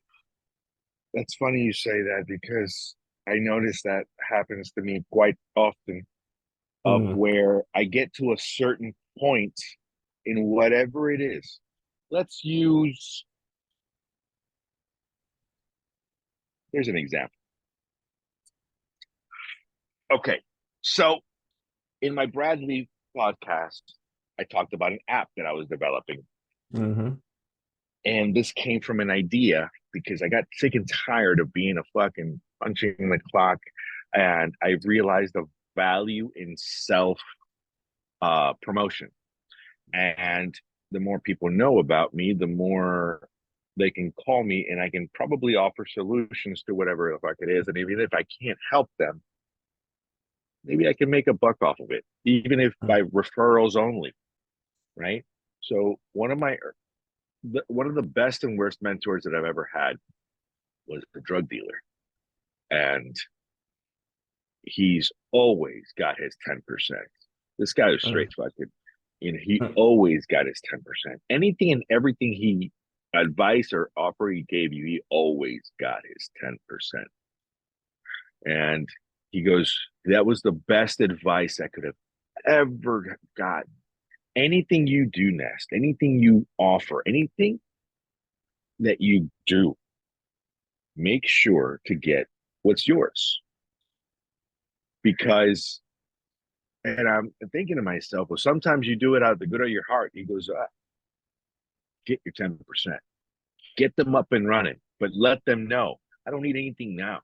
That's funny you say that because I notice that happens to me quite often of mm, where I get to a certain point in whatever it is. Let's use, here's an example. Okay. So in my Bradley podcast, I talked about an app that I was developing. hmm And this came from an idea because I got sick and tired of being a fucking punching the clock. And I realized the value in self promotion. And the more people know about me, the more they can call me and I can probably offer solutions to whatever the fuck it is. And even if I can't help them, maybe I can make a buck off of it, even if by referrals only. Right. So one of the best and worst mentors that I've ever had was the drug dealer. And he's always got his 10%. This guy is straight fucking, and he always got his 10%. Anything and everything he advice or offer he gave you, he always got his 10%. And he goes, that was the best advice I could have ever gotten. Anything you do, Nest, anything you offer, anything that you do, make sure to get what's yours. Because, and I'm thinking to myself, well, sometimes you do it out of the good of your heart. He goes, get your 10%, get them up and running, but let them know I don't need anything now.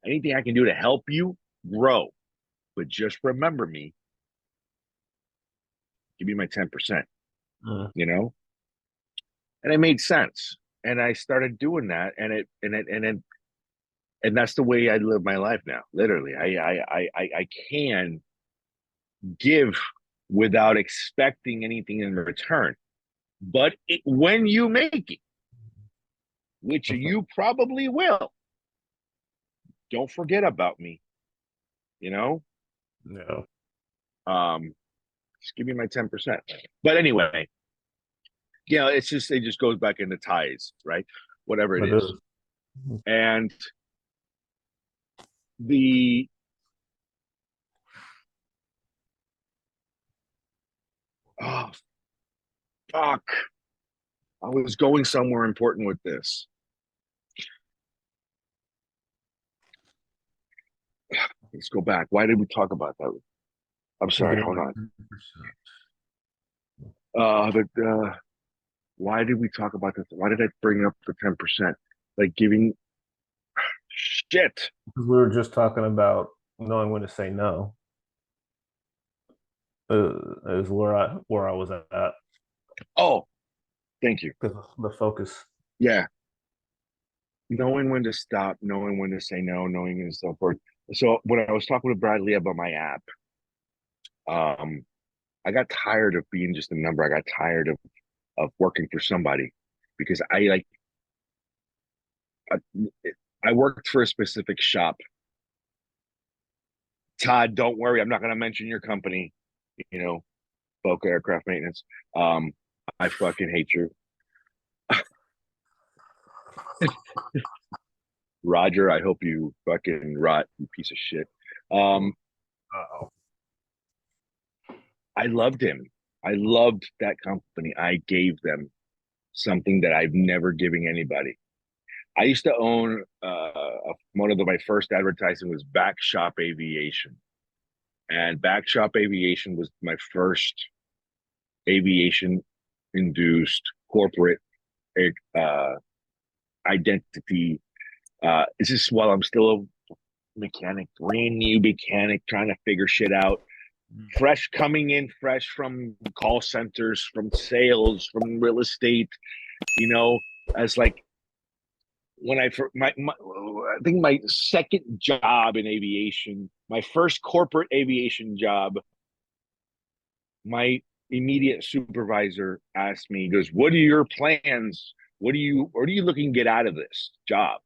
Anything I can do to help you grow, but just remember me, give me my 10%, mm, you know? And it made sense. And I started doing that. And that's the way I live my life now. Literally, I can give without expecting anything in return. But when you make it, which That's not, you probably will, don't forget about me, you know? yeah, Um, just give me my 10%. But anyway, it just goes back into ties, right? Whatever it it is. is. And the oh fuck. I was going somewhere important with this. Let's go back. Why did we talk about that? I'm sorry, Getting hold like on. 10%. The why did we talk about this? Why did I bring up the 10%? Like giving shit. Because we were just talking about knowing when to say no. Is where I was at Oh, thank you. because the focus. Yeah. Knowing when to stop, knowing when to say no, knowing when to so forth. So when I was talking with Bradley about my app, um, I got tired of being just a number. I got tired of working for somebody because I, I worked for a specific shop. Todd, don't worry, I'm not going to mention your company. You know, Boca Aircraft Maintenance. Um, I fucking hate you, Roger. I hope you fucking rot, you piece of shit. Um, Uh-oh. I loved him. I loved that company. I gave them something that I've never given anybody. I used to own one of my first advertising was Back Shop Aviation, and Back Shop Aviation was my first aviation induced corporate uh, identity. It's just while I'm still a mechanic, brand new mechanic, trying to figure shit out. Fresh coming in, fresh from call centers, from sales, from real estate. You know, as like when I think my second job in aviation, my first corporate aviation job, my immediate supervisor asked me, he goes, "What are your plans? What are you looking to get out of this job?"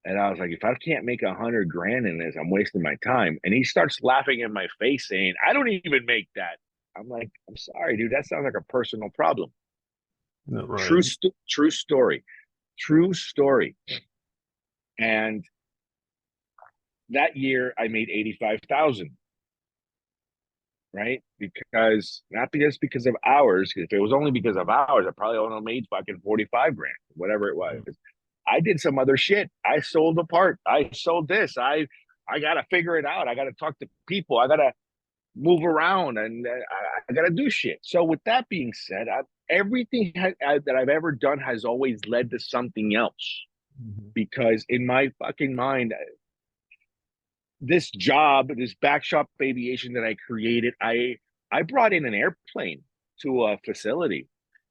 And I was like, if I can't make 100 grand in this, I'm wasting my time. And he starts laughing in my face saying, I don't even make that. I'm like, I'm sorry, dude. That sounds like a personal problem. Right. True story. True story. And that year I made 85,000, right? Because not just because of hours. If it was only because of hours, I probably only made fucking 45 grand, whatever it was. I did some other shit. I sold a part. I sold this. I got to figure it out. I got to talk to people. I got to move around and I got to do shit. So with that being said, everything that I've ever done has always led to something else Mhm. because in my fucking mind, this job, this backshop aviation that I created, I brought in an airplane to a facility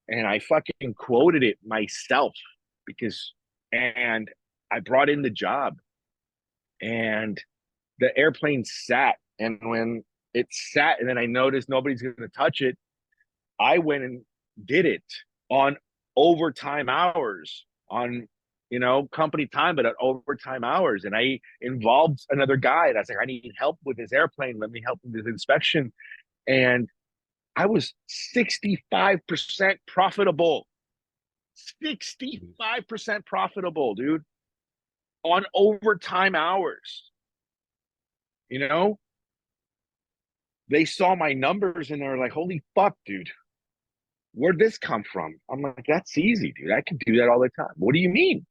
and I fucking quoted it myself because and I brought in the job and the airplane sat and when it sat and then I noticed nobody's going to touch it, I went and did it on overtime hours on company time, but at overtime hours. And I involved another guy. And I was like, I need help with this airplane. Let me help with this inspection. And I was 65% profitable. 65% profitable, dude, on overtime hours. You know, they saw my numbers and they were like, holy fuck, dude, where'd this come from? I'm like, that's easy, dude. I can do that all the time. What do you mean?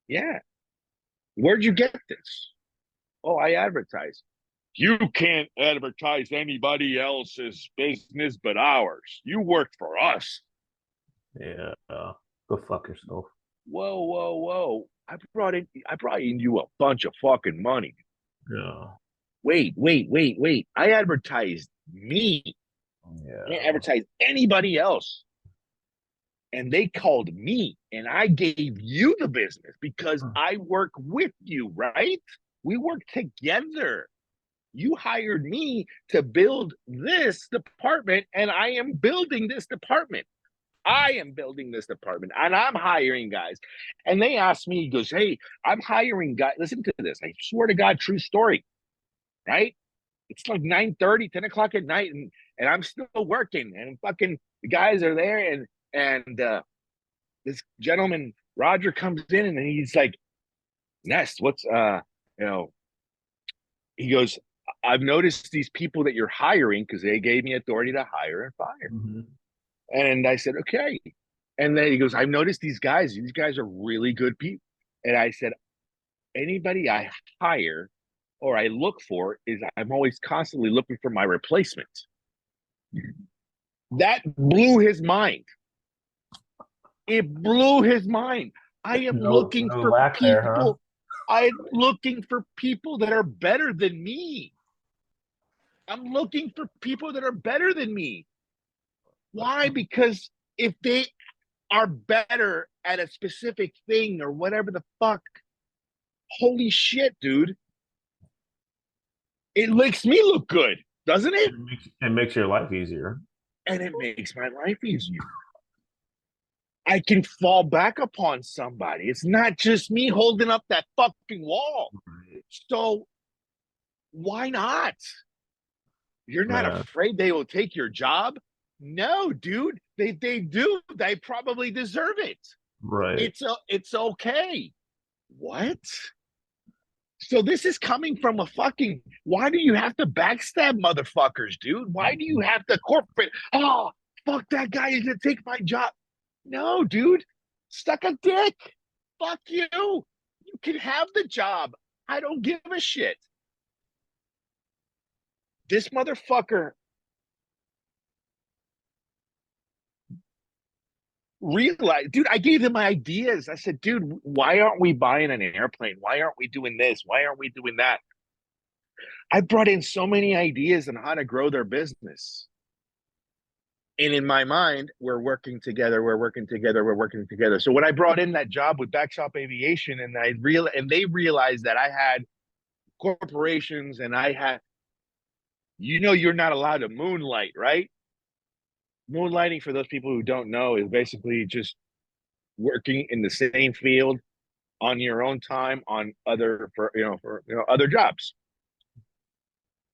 Yeah. Where'd you get this? Oh, I advertise. You can't advertise anybody else's business but ours. You work for us. Yeah. Go fuck yourself. Whoa, whoa, whoa. I brought in you a bunch of fucking money. Yeah. Wait. I advertised me. I didn't Yeah. advertise anybody else. And they called me and I gave you the business because I work with you, right? We work together. You hired me to build this department and I am building this department. I am building this department and I'm hiring guys. And they asked me, he goes, hey, I'm hiring guys. Listen to this. I swear to God, true story, right? It's like 9:30, 10 o'clock at night, and I'm still working, and fucking the guys are there, and this gentleman, Roger, comes in and he's like, Nest, what's you know, he goes, I've noticed these people that you're hiring because they gave me authority to hire and fire. Mhm. And I said, okay. And then he goes, I've noticed these guys are really good people. And I said, anybody I hire or I look for is I'm always constantly looking for my replacement. That blew his mind. It blew his mind. I am No, looking no for lack there, huh? people. I'm looking for people that are better than me. I'm looking for people that are better than me. Why? Because if they are better at a specific thing or whatever the fuck, holy shit, dude, it makes me look good, doesn't it? It makes your life easier. And it makes my life easier. I can fall back upon somebody. It's not just me holding up that fucking wall. So why not? You're not Man, afraid they will take your job? No, dude. They do. They probably deserve it. right. It's okay. What? So this is coming from a fucking. Why do you have to backstab motherfuckers, dude? Why do you have to corporate? Oh, fuck that guy is gonna take my job. No, dude. Suck a dick. Fuck you. You can have the job. I don't give a shit. This motherfucker realized, dude, I gave him ideas. I said, dude, why aren't we buying an airplane? Why aren't we doing this? Why aren't we doing that? I brought in so many ideas on how to grow their business. And in my mind, we're working together, we're working together, we're working together. So when I brought in that job with Backshop Aviation and they realized that I had corporations and I had, you're not allowed to moonlight, right? Moonlighting, for those people who don't know, is basically just working in the same field on your own time on other jobs.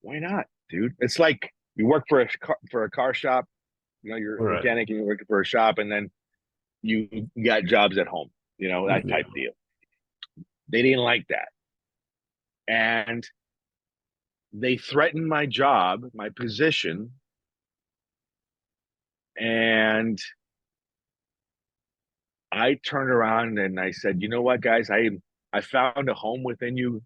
Why not, dude? It's like you work for a car shop, you're a Right. mechanic and you're working for a shop, and then you got jobs at home, that type Yeah. deal. They didn't like that, and they threatened my job, my position, and I turned around and I said, you know what, guys, I found a home within you.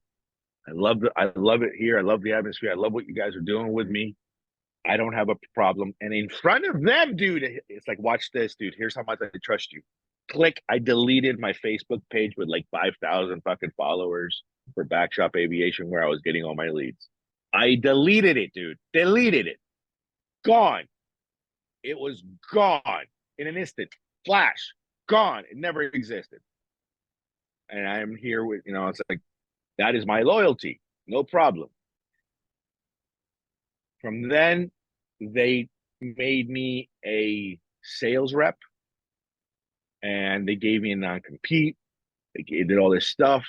I love it here. I love the atmosphere. I love what you guys are doing with me. I don't have a problem. And in front of them, dude, it's like, watch this, dude. Here's how much I trust you. Click. I deleted my Facebook page with like 5,000 fucking followers for Backshop Aviation where I was getting all my leads. I deleted it, dude. Deleted it. Gone. It was gone in an instant. Flash. Gone. It never existed. And I'm here with, it's like, that is my loyalty. No problem. From then, they made me a sales rep and they gave me a non compete. They did all this stuff.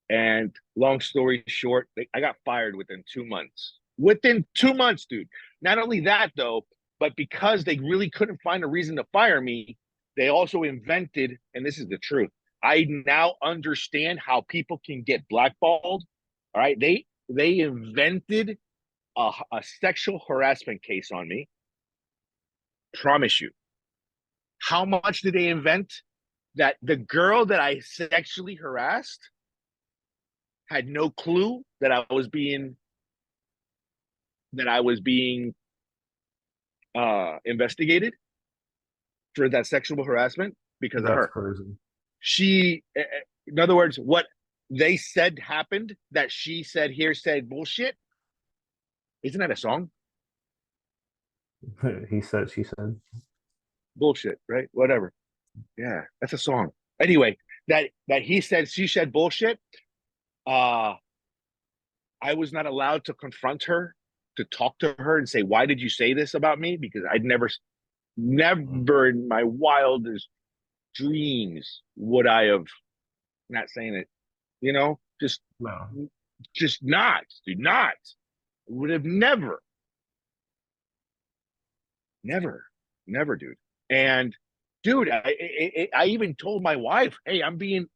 And long story short, I got fired within 2 months. Within 2 months, dude. Not only that, though, but because they really couldn't find a reason to fire me, they also invented, and this is the truth. I now understand how people can get blackballed. All right. They invented a sexual harassment case on me. Promise you. How much did they invent? That the girl that I sexually harassed had no clue that I was being investigated for that sexual harassment because of That's her. crazy. In other words, what they said happened that she said here said bullshit. Isn't that a song? He said, she said. Bullshit, right? Whatever. Yeah, that's a song. Anyway, that he said she said bullshit. Uh I was not allowed to confront her, to talk to her and say, why did you say this about me? Because I'd never Never in my wildest dreams would I have, not saying it, you know, No. just not, do not, would have never, never, never, dude. And dude, I even told my wife, hey, I'm being,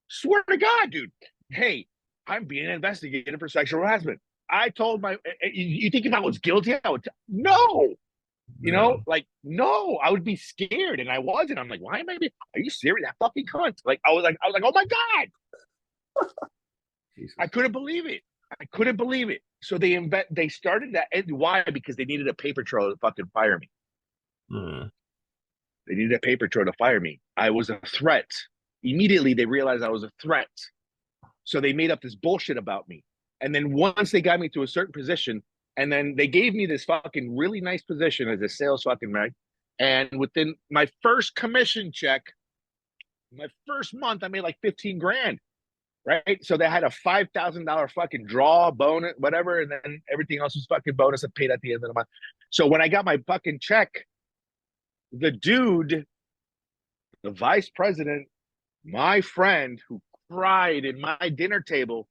swear to God, dude, hey, I'm being investigated for sexual harassment. I told my, you think if I was guilty, I would, no, you Yeah. know, like, no, I would be scared. And I wasn't. I'm like, why am I being, are you serious? That fucking cunt. Like, I was like, oh my God. I Jesus. couldn't believe it. I couldn't believe it. So they started that. And why? Because they needed a paper trail to fucking fire me. Mm. They needed a paper trail to fire me. I was a threat. Immediately, they realized I was a threat. So they made up this bullshit about me. And then once they got me to a certain position, and then they gave me this fucking really nice position as a sales fucking rep. And within my first commission check, my first month, I made like 15 grand. Right. So they had a $5,000 fucking draw bonus, whatever. And then everything else was fucking bonus and paid at the end of the month. So when I got my fucking check, the dude, the vice president, my friend who cried in my dinner table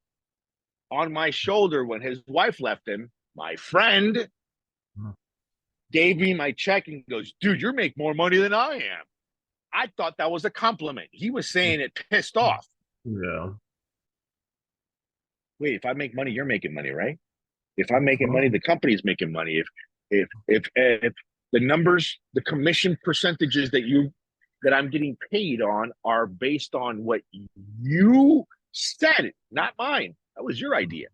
on my shoulder when his wife left him, my friend gave me my check and goes, dude, you make more money than I am. I thought that was a compliment. He was saying it pissed off. Yeah. Wait, if I make money, you're making money, right? If I'm making money, Well, the company's making money. If the numbers, the commission percentages that I'm getting paid on are based on what you said, not mine. That was your idea.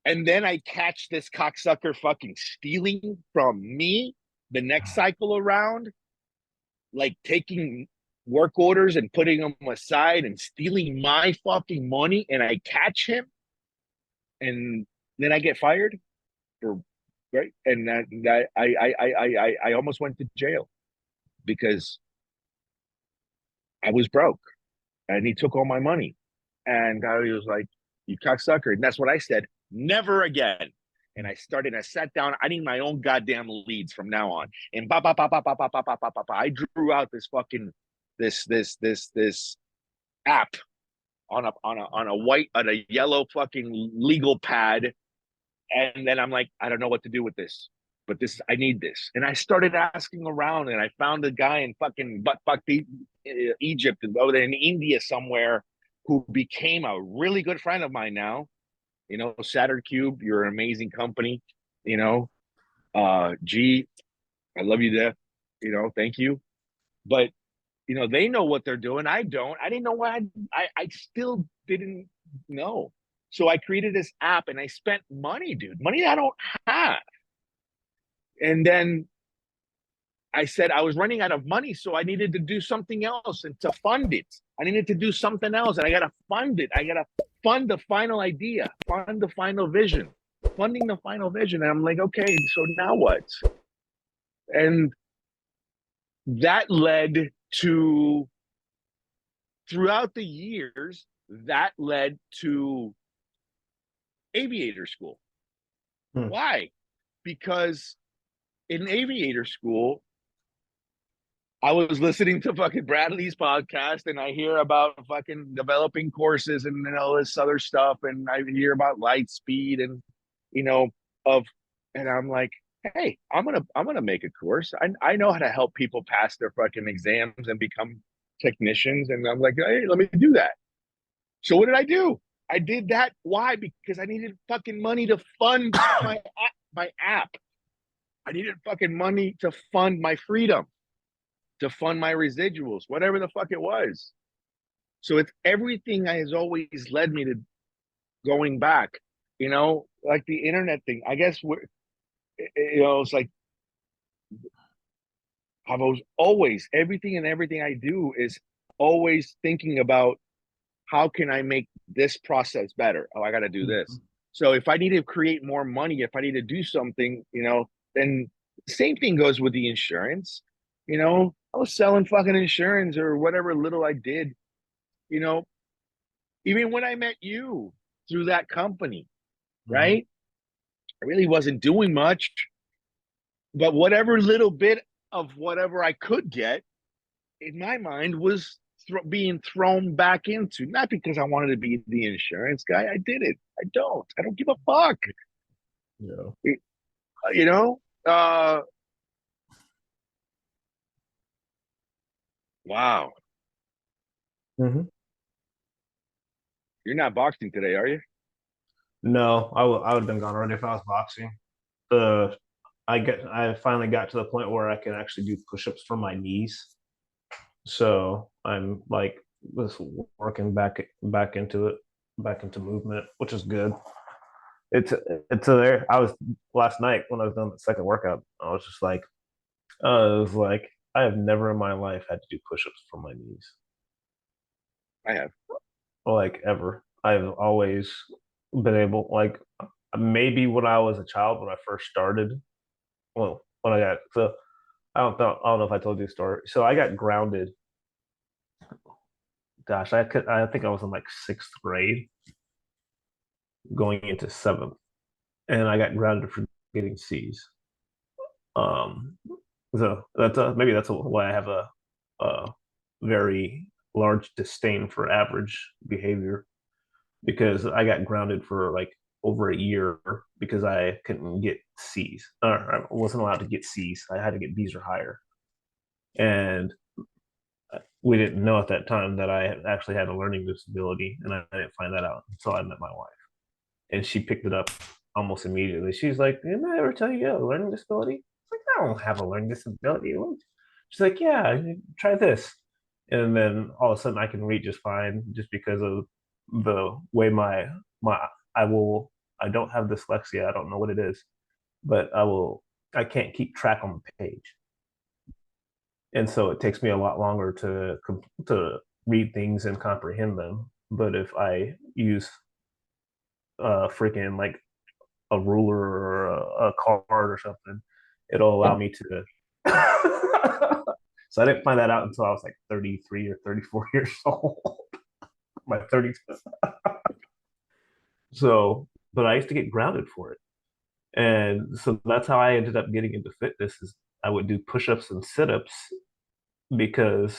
And then I catch this cocksucker fucking stealing from me the next cycle around, like taking work orders and putting them aside and stealing my fucking money, and I catch him, and then I get fired for, right, and that I almost went to jail because I was broke and he took all my money, and I was like, "You cocksucker!" And that's what I said. Never again. And I sat down. I need my own goddamn leads from now on. And I drew out this fucking this app on a yellow fucking legal pad. And then I'm like, I don't know what to do with this, but I need this. And I started asking around, and I found a guy in fucking Egypt, over there in India somewhere, who became a really good friend of mine now. You know, Saturn Cube, you're an amazing company. You know, G, I love you there. You know, thank you. But you know, they know what they're doing. I don't. I didn't know why. I still didn't know. So I created this app and I spent money, dude, money I don't have. And then I said I was running out of money, so I needed to do something else and to fund it. I needed to do something else, and I got to fund it. I got to fund the final idea, fund the final vision, funding the final vision. And I'm like, okay, so now what? And that led to, throughout the years, that led to aviator school. hmm. Why? Because in aviator school, I was listening to fucking Bradley's podcast, and I hear about fucking developing courses and all this other stuff, and I hear about light speed and you know of, and I'm like, hey, I'm gonna make a course. I know how to help people pass their fucking exams and become technicians, and I'm like, hey, let me do that. So what did I do? I did that. Why? Because I needed fucking money to fund my app. I needed fucking money to fund my freedom, to fund my residuals, whatever the fuck it was. So it's everything has always led me to going back, like the internet thing. I guess it's like I've always, everything I do is always thinking about how can I make this process better? Oh, I got to do this. So if I need to create more money, if I need to do something, then same thing goes with the insurance. I was selling fucking insurance or whatever little I did, you know, even when I met you through that company, Mhm. right? I really wasn't doing much, but whatever little bit of whatever I could get, in my mind, was being thrown back into. Not because I wanted to be the insurance guy. I did it. I don't give a fuck. Yeah. You know. Wow. Hmm. You're not boxing today, are you? No, I would have been gone already if I was boxing. Uh, I finally got to the point where I can actually do push-ups for my knees. So I'm like was working back into it, back into movement, which is good. It's it's there. I was last night when I was doing the second workout. I was just like, I was like, I have never in my life had to do push-ups for my knees, I have. like ever. I've always been able, like maybe when I was a child when I first started. Well, when I got so I don't know if I told you the story. So I got grounded. Gosh, I think I was in like sixth grade going into seventh, and I got grounded for getting C's. Um, so maybe that's why I have a very large disdain for average behavior because I got grounded for like over a year because I couldn't get C's. I wasn't allowed to get C's. I had to get B's or higher, and we didn't know at that time that I actually had a learning disability, and I didn't find that out until I met my wife, and she picked it up almost immediately. She's like, "Didn't I ever tell you you have a learning disability?" It's like, "I don't have a learning disability." She's like, "Yeah, try this," and then all of a sudden I can read just fine, just because of the way my I will I don't have dyslexia. I don't know what it is, but I can't keep track on the page, and so it takes me a lot longer to read things and comprehend them. But if I use freaking like a ruler or a card or something, it'll allow me to. So I didn't find that out until I was like 33 or 34 years old. My 30s. So, but I used to get grounded for it. And so that's how I ended up getting into fitness is I would do push-ups and sit-ups because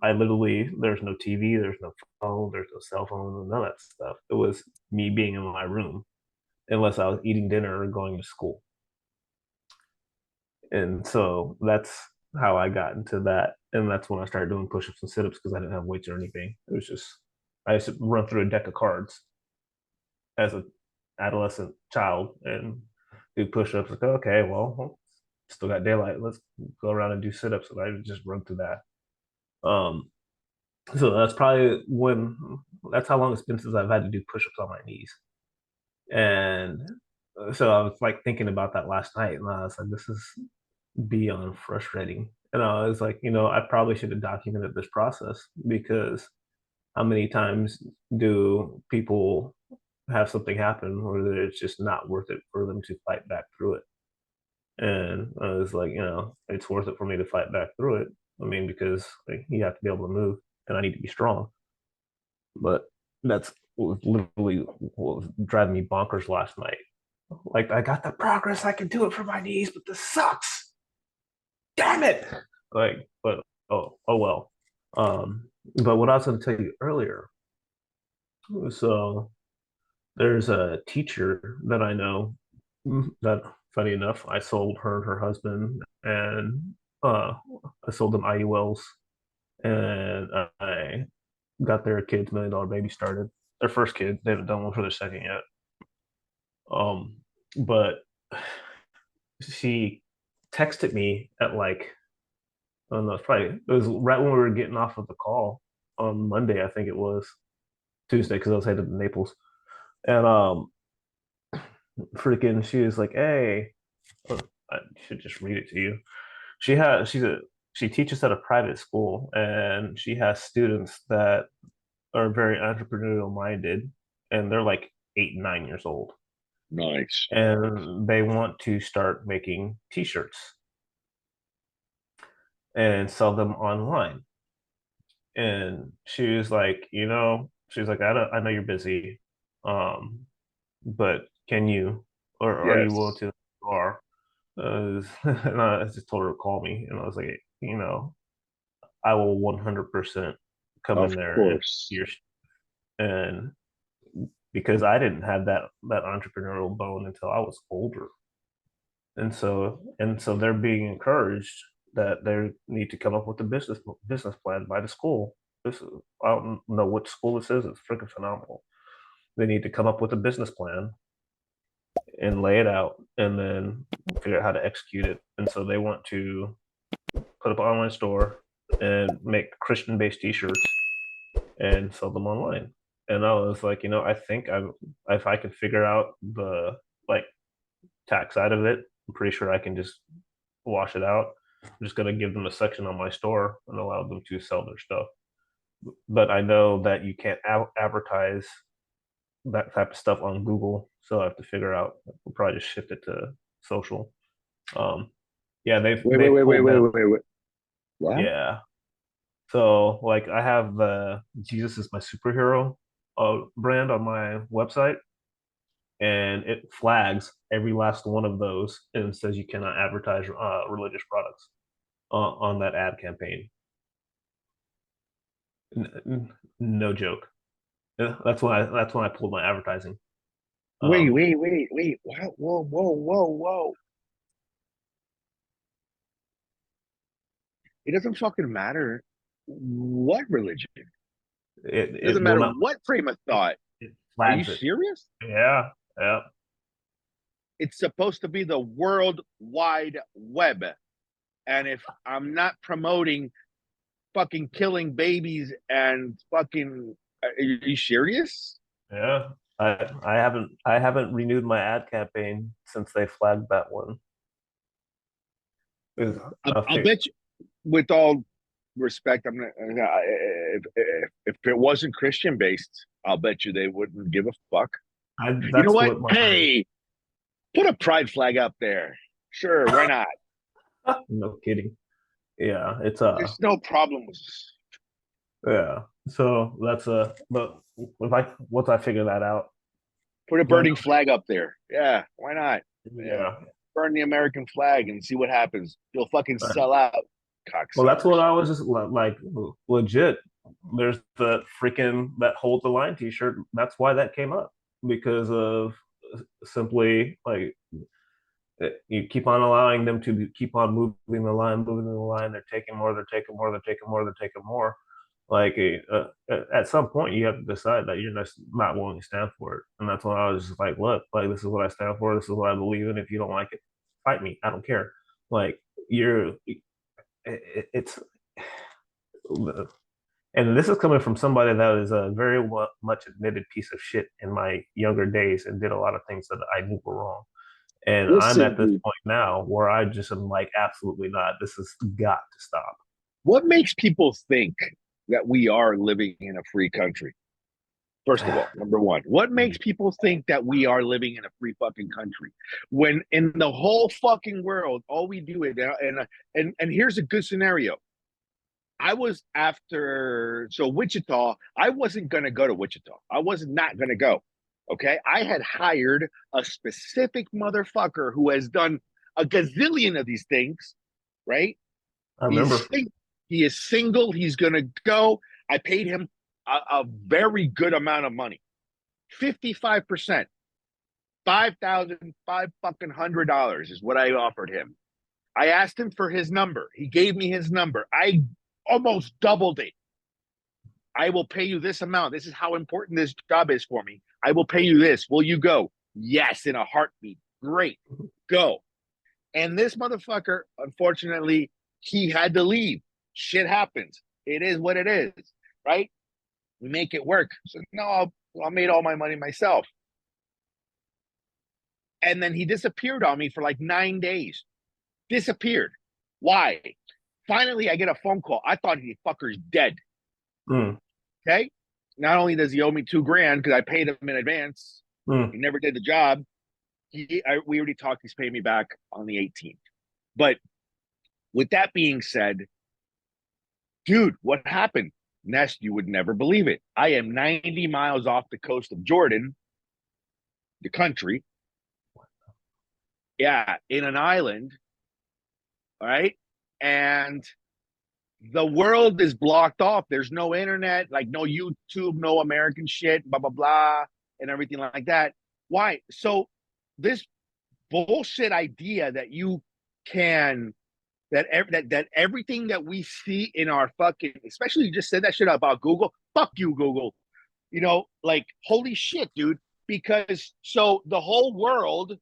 I literally there's no TV, there's no phone, there's no cell phone, none of that stuff. It was me being in my room unless I was eating dinner or going to school. And so that's how I got into that. And that's when I started doing push-ups and sit-ups because I didn't have weights or anything. It was just I used to run through a deck of cards as a adolescent child and do push-ups. Like, okay, well, still got daylight. Let's go around and do sit-ups. And I would just run through that. Um, so that's how long it's been since I've had to do push-ups on my knees. And so I was like thinking about that last night, and I was like, this is beyond frustrating. And I was like, I probably should have documented this process because how many times do people have something happen where it's just not worth it for them to fight back through it? And I was like, it's worth it for me to fight back through it. I mean, because like, you have to be able to move and I need to be strong. But that's what was literally what was driving me bonkers last night. Like, I got the progress, I can do it for my knees, but this sucks. Damn it. Like, but oh well. But what I was going to tell you earlier, so there's a teacher that I know that, funny enough, I sold her and her husband, and uh, I sold them IULs, and I got their kid's $1 million baby started. Their first kid, they haven't done one for their second yet. But she texted me at like, I don't know, it was right when we were getting off of the call on Monday, I think it was Tuesday, because I was headed to Naples. And freaking, she was like, "Hey, oh, I should just read it to you." She teaches at a private school, and she has students that are very entrepreneurial minded, and they're like 8 and 9 years old, Nice. and they want to start making T-shirts and sell them online. And she was like, she's like, I know you're busy, but can you, or are you willing Yes. to? Are. And I just told her to call me, and I was like, I will 100% come in Of there and course. your and because I didn't have that entrepreneurial bone until I was older, and so they're being encouraged that they need to come up with a business plan by the school. This is, I don't know what school this is. It's freaking phenomenal. They need to come up with a business plan and lay it out, and then figure out how to execute it. And so they want to put up an online store and make Christian-based T-shirts and sell them online. And I was like, I think if I can figure out the like tax side of it, I'm pretty sure I can just wash it out. I'm just gonna give them a section on my store and allow them to sell their stuff. But I know that you can't advertise that type of stuff on Google, so I have to figure out. We'll probably just shift it to social. Um, yeah, Wait, wait, they've wait, wait, pulled wait, down. wait, wait. What? Yeah, so like I have the Jesus is my superhero brand on my website, and it flags every last one of those and says you cannot advertise religious products on that ad campaign. No joke. Yeah, that's when I pulled my advertising. Wait, Um, wait, wait, wait. What? Whoa, whoa, whoa, whoa. It doesn't fucking matter what religion. It it doesn't will matter not. what frame of thought. It Are you flags it. serious? Yeah, yeah, It's supposed to be the World Wide Web. And if I'm not promoting fucking killing babies and fucking, are you serious? yeah. I haven't renewed my ad campaign since they flagged that one. I I'll think bet you, with all respect, I'm not, if it wasn't Christian based, I'll bet you they wouldn't give a fuck. You know that's what? what my Hey, put a pride flag up there. Sure, why not? no kidding. Yeah, it's There's no problem with yeah. So that's but if I once I figure that out, put a 'cause I burning know, flag up there. Yeah, why not? Yeah, yeah. burn the American flag and see what happens. You'll fucking sell out, Well, that's what cocksuckers. I was just like legit. There's the freaking that hold the line T-shirt. That's why that came up because of simply like you keep on allowing them to keep on moving the line. They're taking more. They're taking more. They're taking more. They're taking more. Like at some point, you have to decide that you're just not willing to stand for it, and that's when I was just like, look, like this is what I stand for. This is what I believe in. If you don't like it, fight me. I don't care. Like you're, it's and this is coming from somebody that is a very much admitted piece of shit in my younger days and did a lot of things that I knew were wrong. And I'm Listen, at this dude, point now where I just am like, absolutely not. This has got to stop. what makes people think that we are living in a free country? First of all, number one, what makes people think that we are living in a free fucking country when in the whole fucking world, all we do is and here's a good scenario. I was after so Wichita. I wasn't gonna go to Wichita. I was not gonna go. Okay, I had hired a specific motherfucker who has done a gazillion of these things. Right? I He's remember. he is single. He's gonna go. I paid him a very good amount of money, 55%, 5,000, five fucking $100 is what I offered him. I asked him for his number. He gave me his number. I almost doubled it. I will pay you this amount. This is how important this job is for me. I will pay you this. Will you go? Yes, in a heartbeat. Great. Go. And this motherfucker, unfortunately, he had to leave. Shit happens. It is what it is, right? We make it work. So no, I made all my money myself. And then he disappeared on me for like 9 days. Disappeared. Why? Finally, I get a phone call. I thought the fucker's dead. Mm, Okay. Not only does he owe me 2 grand because I paid him in advance, mm. he never did the job. We already talked. He's paying me back on the 18th. But with that being said, dude, what happened? Nest, you would never believe it. I am 90 miles off the coast of Jordan, the country, yeah, in an island, right? And the world is blocked off. There's no internet, like no YouTube, no American shit, blah blah blah, and everything like that. Why? So this bullshit idea that you can that everything that we see in our fucking, especially you just said that shit about Google. Fuck you, Google. Like holy shit, dude. Because so the whole world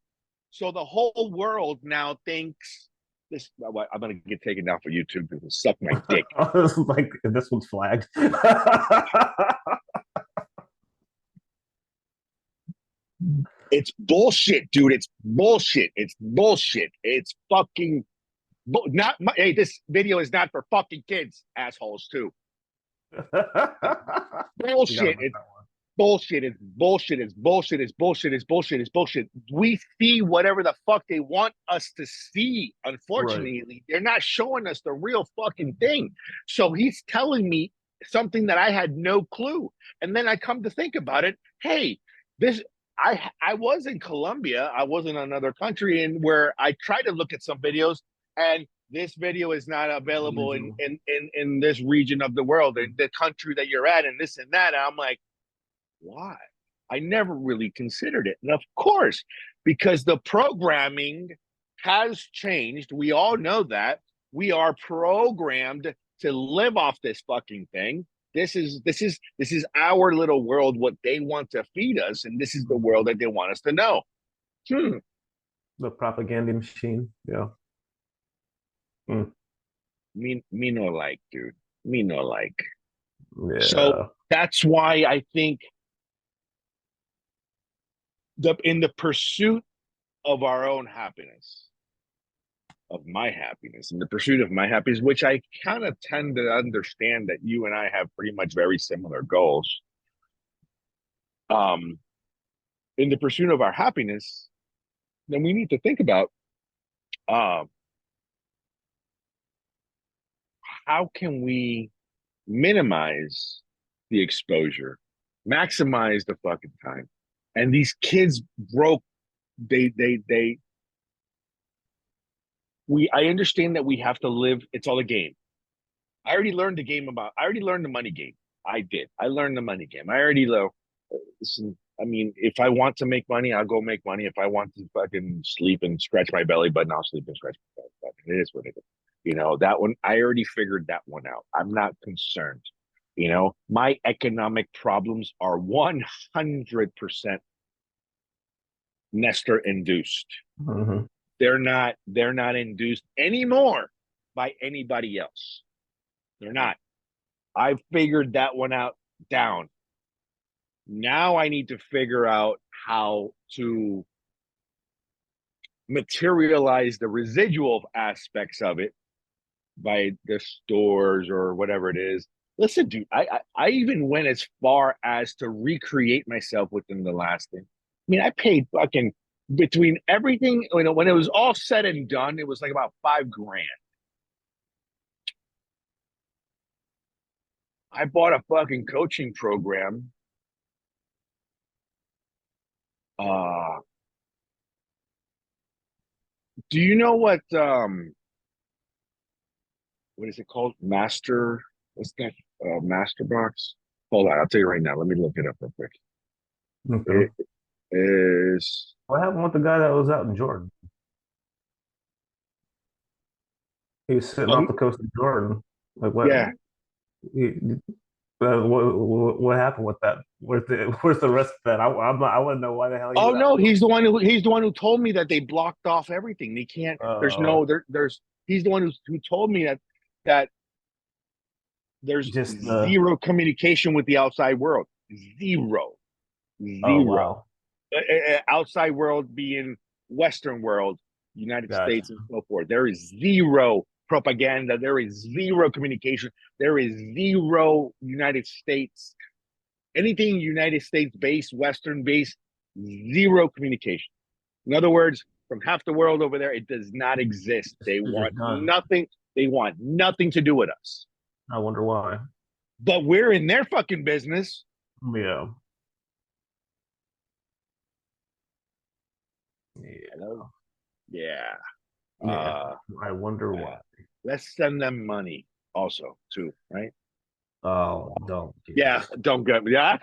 now thinks this. Well, I'm gonna get taken down for YouTube to suck my dick. Like this one's flagged. It's bullshit, dude. It's bullshit. It's bullshit. It's fucking not. Hey, this video is not for fucking kids, assholes. Too You gotta bullshit. put It's that one. bullshit. It's bullshit. It's bullshit. It's bullshit. It's bullshit. It's bullshit. We see whatever the fuck they want us to see. Right. Unfortunately, they're not showing us the real fucking thing. So he's telling me something that I had no clue. And then I come to think about it. Hey, this I was in Colombia. I was in another country, and where I tried to look at some videos, and this video is not available in this region of the world, in the country that you're at, and this and that. And I'm like, why? I never really considered it. And of course, because the programming has changed. We all know that. We are programmed to live off this fucking thing. This is our little world, what they want to feed us, and this is the world that they want us to know. Hmm. The propaganda machine. Yeah. Mm. Me no like, dude. Me no like. So Yeah. that's why I think in the pursuit of our own happiness, of my happiness, in the pursuit of my happiness, which I kind of tend to understand that you and I have pretty much very similar goals. Um, in the pursuit of our happiness, then we need to think about uh, how can we minimize the exposure, maximize the fucking time. And these kids broke. They. I understand that we have to live. It's all a game. I already learned the game about. I already learned the money game. I did. I learned the money game. I already know. Listen, I mean, if I want to make money, I'll go make money. If I want to fucking sleep and scratch my belly button, I'll sleep and scratch my belly button. It is what it is. That one, I already figured that one out. I'm not concerned. My economic problems are 100% Nestor induced. Mhm. They're not induced anymore by anybody else. They're not. I figured that one out down. Now I need to figure out how to materialize the residual aspects of it by the stores or whatever it is. Listen, dude, I even went as far as to recreate myself within the last thing. I mean, I paid fucking between everything, when it was all said and done, it was like about 5 grand. I bought a fucking coaching program. Uh, do you know what is it called? What's that? Master box? Hold on, I'll tell you right now. Let me look it up real quick. Okay. It is. What happened with the guy that was out in Jordan? He was sitting Oh, off the coast of Jordan. Like what? yeah. He, what happened with that? Where's the rest of that? I want to know why the hell he's Oh out. no, he's the one who told me that they blocked off everything. They can't. There's Uh, no there's. He's the one who told me that there's just zero communication with the outside world. Zero, oh zero. wow, Outside world being Western world, United gotcha. States, and so forth. There is zero propaganda. There is zero communication. There is zero United States, anything United States based, Western based, zero communication. In other words, from half the world over there, it does not exist. They It's want just done. nothing. They want nothing to do with us. I wonder why. But we're in their fucking business. Yeah, Hello? yeah. Yeah. Yeah. Uh, I wonder uh, why. let's send them money also too, right? Oh, don't get me Yeah, started. don't get me. Yeah.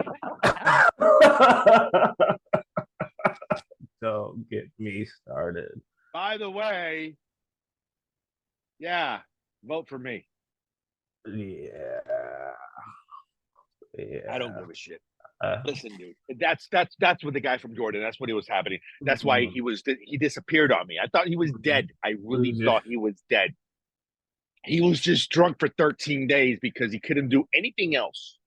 Don't get me started. By the way, yeah, vote for me. Yeah. I don't Yeah. give a shit. Uh, Listen, dude, that's what the guy from Jordan. That's what it was happening. That's why he disappeared on me. I thought he was dead. I really thought he was dead. He was just drunk for 13 days because he couldn't do anything else.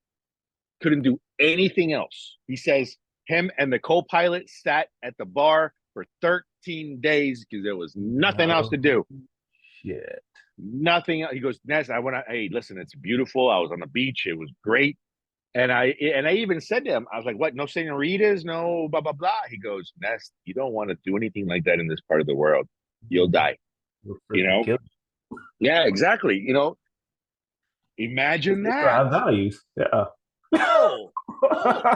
Couldn't do anything else. He says him and the co-pilot sat at the bar for 13 days because there was nothing else to no do. shit. Nothing. He goes, Ness, I want to. Hey, listen, it's beautiful. I was on the beach. It was great. And I even said to him, I was like, "What? No senoritas, no blah blah blah." He goes, "Ness, you don't want to do anything like that in this part of the world. You'll die." We're You freaking know? killing. Yeah, exactly. Imagine It's that. our values. Yeah. Oh,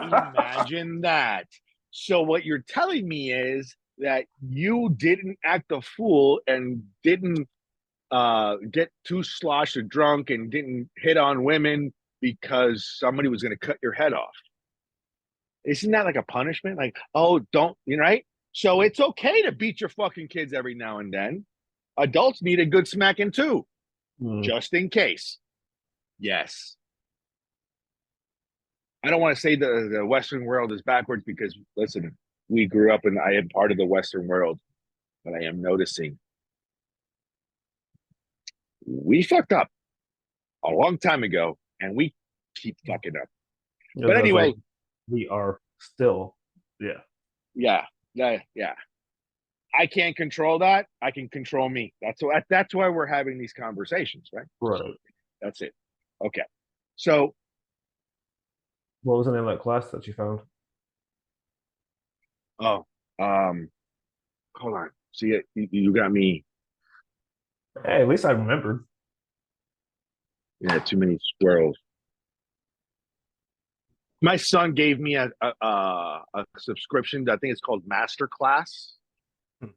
imagine that. So what you're telling me is that you didn't act a fool and didn't get too sloshed or drunk and didn't hit on women because somebody was going to cut your head off. Isn't that like a punishment? Like, oh, don't, right? So it's okay to beat your fucking kids every now and then. Adults need a good smacking too, Mm. just in case. Yes. I don't want to say the Western world is backwards because, listen, we grew up and I am part of the Western world, but I am noticing we fucked up a long time ago and we keep fucking up. I was But gonna say anyway, we are still, yeah, yeah, yeah. I can't control that. I can control me. That's why we're having these conversations, right? right. That's it. Okay. So, What was the name of that class that you found? oh, um, hold on. See it. You got me. Hey, at least I remembered. Yeah, too many squirrels. My son gave me a subscription. I think it's called Masterclass, Hmm.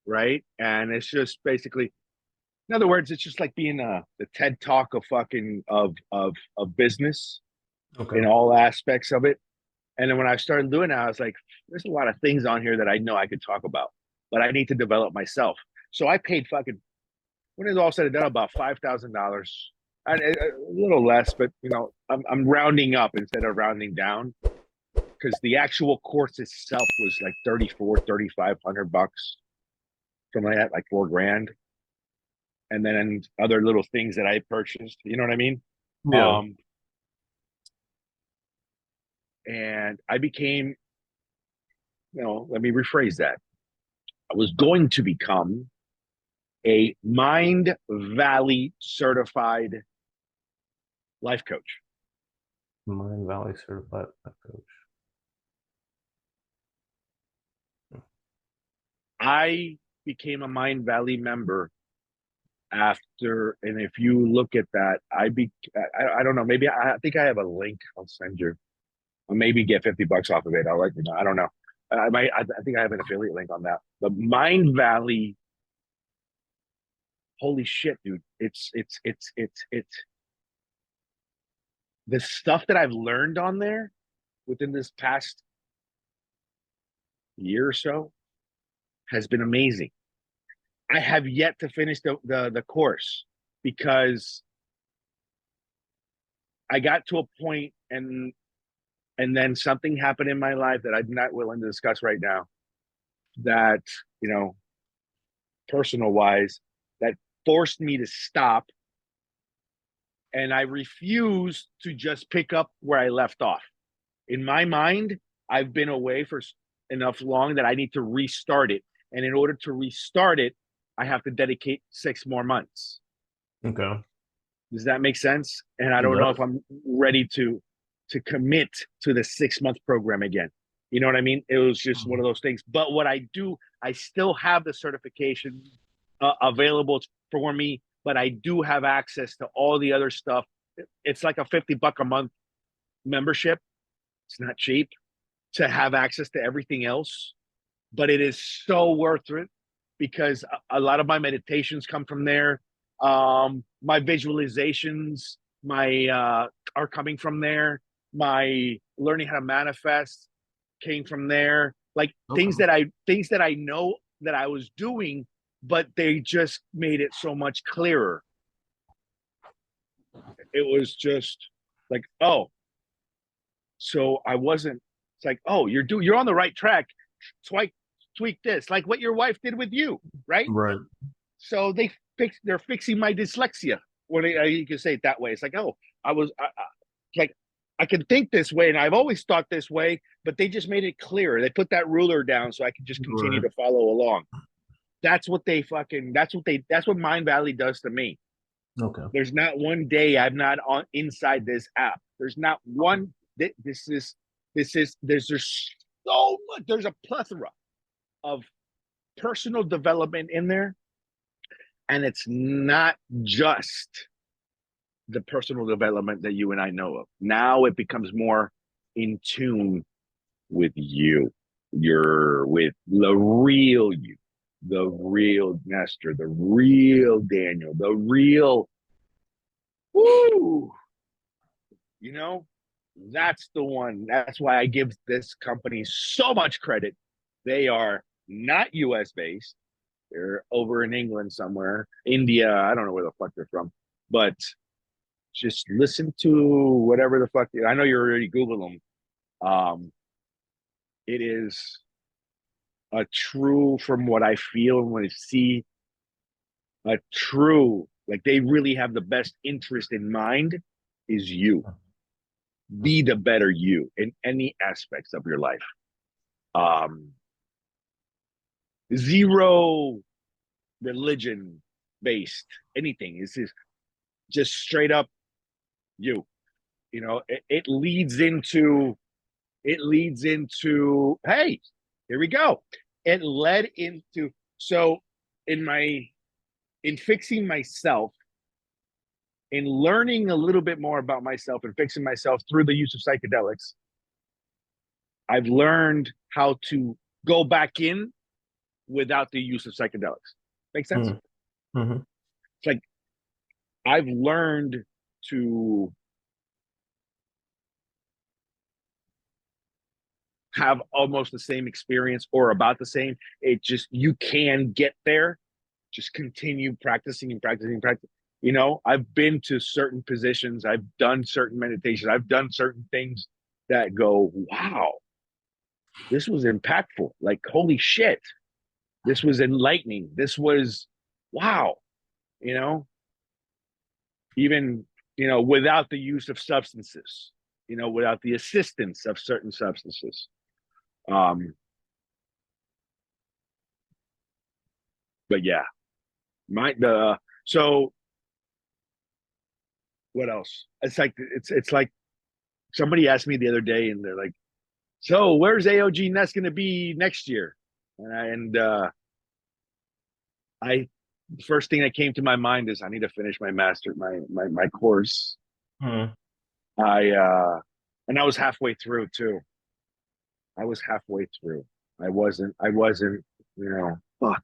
right? And it's just basically, in other words, it's just like being the TED Talk of fucking of business in Okay. all aspects of it. And then when I started doing that, I was like, there's a lot of things on here that I know I could talk about, but I need to develop myself. So I paid fucking, when it's all said and done, about $5,000. A little less, but I'm rounding up instead of rounding down because the actual course itself was like 3,500 bucks, something like that, like 4 grand. And then other little things that I purchased, you know what I mean? Yeah. Um, and I became, let me rephrase that. I was going to become a Mind Valley certified life coach. Mind Valley certified life coach. I became a Mind Valley member after, and if you look at that, I don't know, maybe I think I have a link. I'll send you, or maybe get 50 bucks off of it. I'll let you know. I don't know. I think I have an affiliate link on that. But Mind Valley, holy shit, dude! It's the stuff that I've learned on there within this past year or so has been amazing. I have yet to finish the course because I got to a point and then something happened in my life that I'm not willing to discuss right now. That you know, personal wise, that forced me to stop, and I refuse to just pick up where I left off. In my mind, I've been away for enough long that I need to restart it, and in order to restart it, I have to dedicate 6 more months. Okay. Does that make sense? And I It don't know if does. I'm ready to commit to the 6 month program again. You know what I mean? It was just one of those things. But what I do, I still have the certification available for me, but I do have access to all the other stuff. It's like a $50 a month membership. It's not cheap to have access to everything else, but it is so worth it. because a lot of my meditations come from there. My visualizations, my are coming from there. My learning how to manifest came from there. Like Okay. things that I know that I was doing, but they just made it so much clearer. It was just like, oh, so I wasn't. It's like, oh, you're on the right track. Tweak this, like what your wife did with you, right? Right. So they're fixing my dyslexia. When you can say it that way, it's like, oh, like I can think this way, and I've always thought this way, but they just made it clearer. They put that ruler down so I can just continue Right. to follow along. That's what they fucking. That's what Mind Valley does to me. Okay. There's not one day I'm not on inside this app. There's not one. There's so much. There's a plethora of personal development in there, and it's not just the personal development that you and I know of. Now it becomes more in tune with you. You're with the real you, the real Nestor, the real Daniel, the real woo. You know, that's the one. That's why I give this company so much credit. They are not US based. They're over in England somewhere, India. I don't know where the fuck they're from, but just listen to whatever the fuck. I know you already Googled them. It is a true, from what I feel and what I see, a true, like they really have the best interest in mind is you. Be the better you in any aspects of your life. Um, Zero religion based anything. It's just straight up you. You know, it leads into hey, here we go. It led into so in my in fixing myself, in learning a little bit more about myself and fixing myself through the use of psychedelics, I've learned how to go back in without the use of psychedelics. Make sense? Mm-hmm. It's like I've learned to have almost the same experience or about the same. It just, you can get there. Just continue practicing and practicing and practicing. You know, I've been to certain positions, I've done certain meditations, I've done certain things that go, wow, this was impactful. Like, holy shit, this was enlightening. This was, wow, you know, even, you know, without the use of substances, you know, without the assistance of certain substances. Um, but yeah, so what else? It's like somebody asked me the other day, and they're like, "So where's AOG Nest going to be next year?" I first thing that came to my mind is I need to finish my my course. Mm-hmm. I and I was halfway through too. I was halfway through. I wasn't, you know, fuck.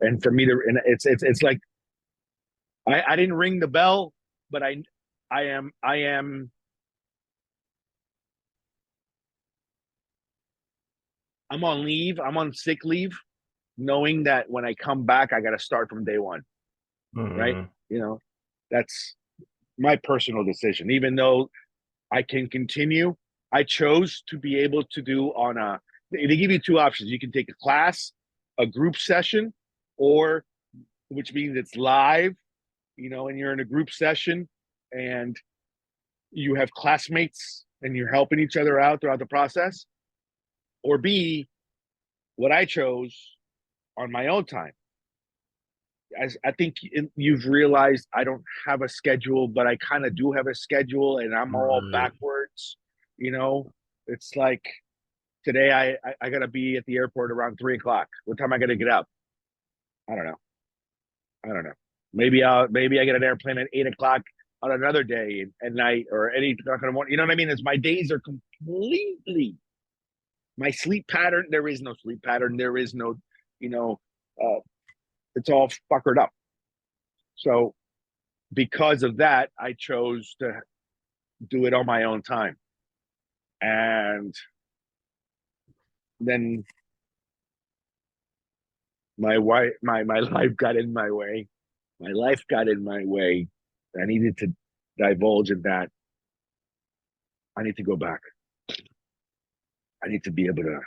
And for me to, and it's like I didn't ring the bell, but I'm on leave. I'm on sick leave, knowing that when I come back, I got to start from day one. Right? Mm-hmm. You know, that's my personal decision. Even though I can continue, I chose to be able to do on a. They give you two options. You can take a class, a group session, or which means it's live. You know, and you're in a group session, and you have classmates, and you're helping each other out throughout the process. Or B, what I chose on my own time. As I think you've realized, I don't have a schedule, but I kind of do have a schedule, and I'm all Right. backwards. You know, it's like today I gotta be at the airport around 3 o'clock. What time I gotta get up? I don't know. I don't know. Maybe I get an airplane at 8 o'clock on another day at night or at 8 o'clock in the morning. You know what I mean? It's my days are completely my sleep pattern. There is no sleep pattern. There is no, you know, it's all fuckered up. So because of that, I chose to do it on my own time. And then my life got in my way. My life got in my way. I needed to divulge in that. I need to go back. I need to be able to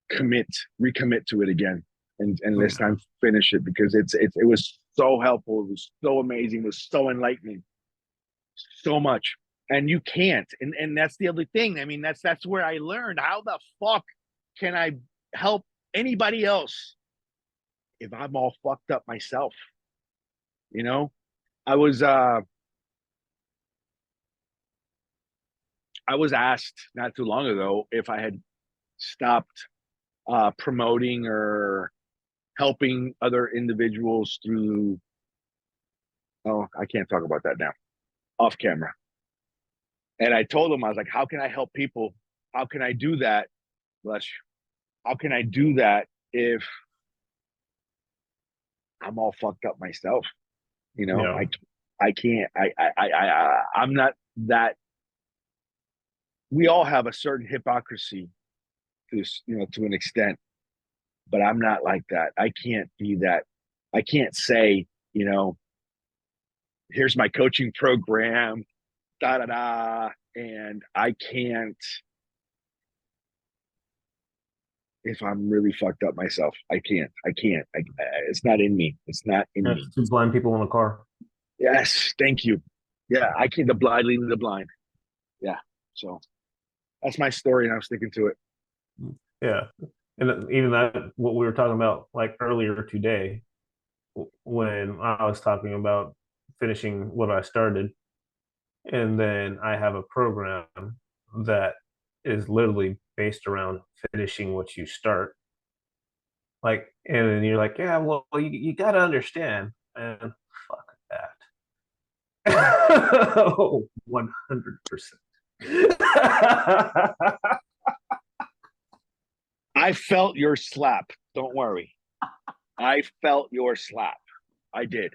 commit, recommit to it again, and this Yeah. time finish it because it was so helpful. It was so amazing. It was so enlightening. So much. And you can't. And that's the other thing. I mean, that's where I learned how the fuck can I help anybody else if I'm all fucked up myself? You know? I was I was asked not too long ago if I had stopped promoting or helping other individuals through, oh, I can't talk about that now, off camera. And I told them, I was like, how can I help people? How can I do that? Bless you. How can I do that if I'm all fucked up myself? You know, Yeah. I can't, I'm not that. We all have a certain hypocrisy to, to an extent, but I'm not like that. I can't be that. I can't say, here's my coaching program, da da da, and I can't if I'm really fucked up myself. I can't. I can't. It's not in me. It's not in There's me. two blind people in a car. Yes, thank you. Yeah, I can't. The blind leading the blind. Yeah. So that's my story, and I'm sticking to it. Yeah. And even that, what we were talking about like earlier today, when I was talking about finishing what I started, and then I have a program that is literally based around finishing what you start. Like, and then you're like, yeah, well, you got to understand, and fuck that. 100%. I felt your slap. Don't worry. I felt your slap. I did.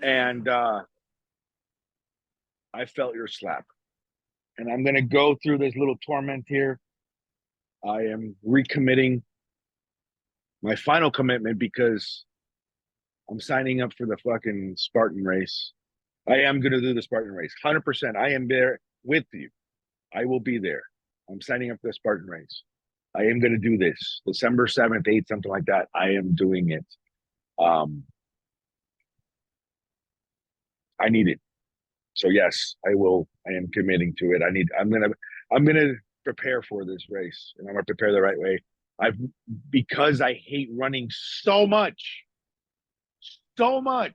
And I felt your slap. And I'm going to go through this little torment here. I am recommitting my final commitment because I'm signing up for the fucking Spartan race. I am going to do the Spartan race. 100%. I am there with you. I will be there. I'm signing up for the Spartan race. I am going to do this December 7th, 8th, something like that. I am doing it. Um, I need it. So yes, I will. I am committing to it. I'm gonna prepare for this race, and I'm gonna prepare the right way. I've because I hate running so much, so much.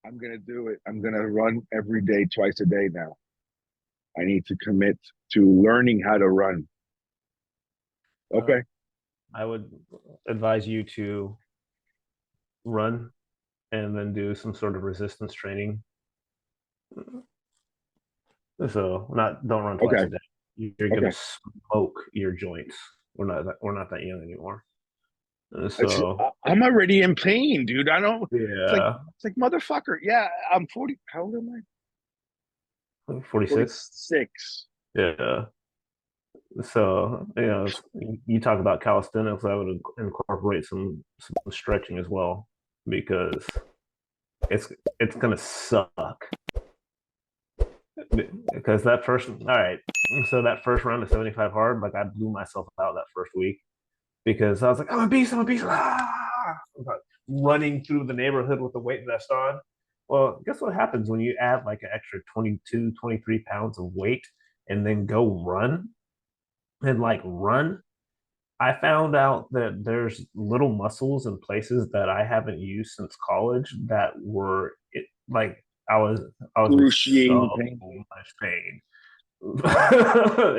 I'm gonna do it. I'm gonna run every day, twice a day now. I need to commit to learning how to run. uh, Okay. I would advise you to run and then do some sort of resistance training. So not don't run twice Okay. a day. You're gonna Okay. smoke your joints. We're not that young anymore. It's, So I'm already in pain, dude. I don't. yeah, It's like motherfucker. Yeah, I'm 40. How old am I? 46. 46. Yeah. So you talk about calisthenics. I would incorporate some stretching as well because it's it's gonna suck because that first all right. So that first round of 75 hard, like I blew myself out that first week because I was like, I'm a beast, I'm a beast. Running through the neighborhood with the weight vest on. Well, guess what happens when you add like an extra 22, 23 pounds of weight and then go run and like run? I found out that there's little muscles and places that I haven't used since college that were like I was I was in so Excruciating pain. much pain.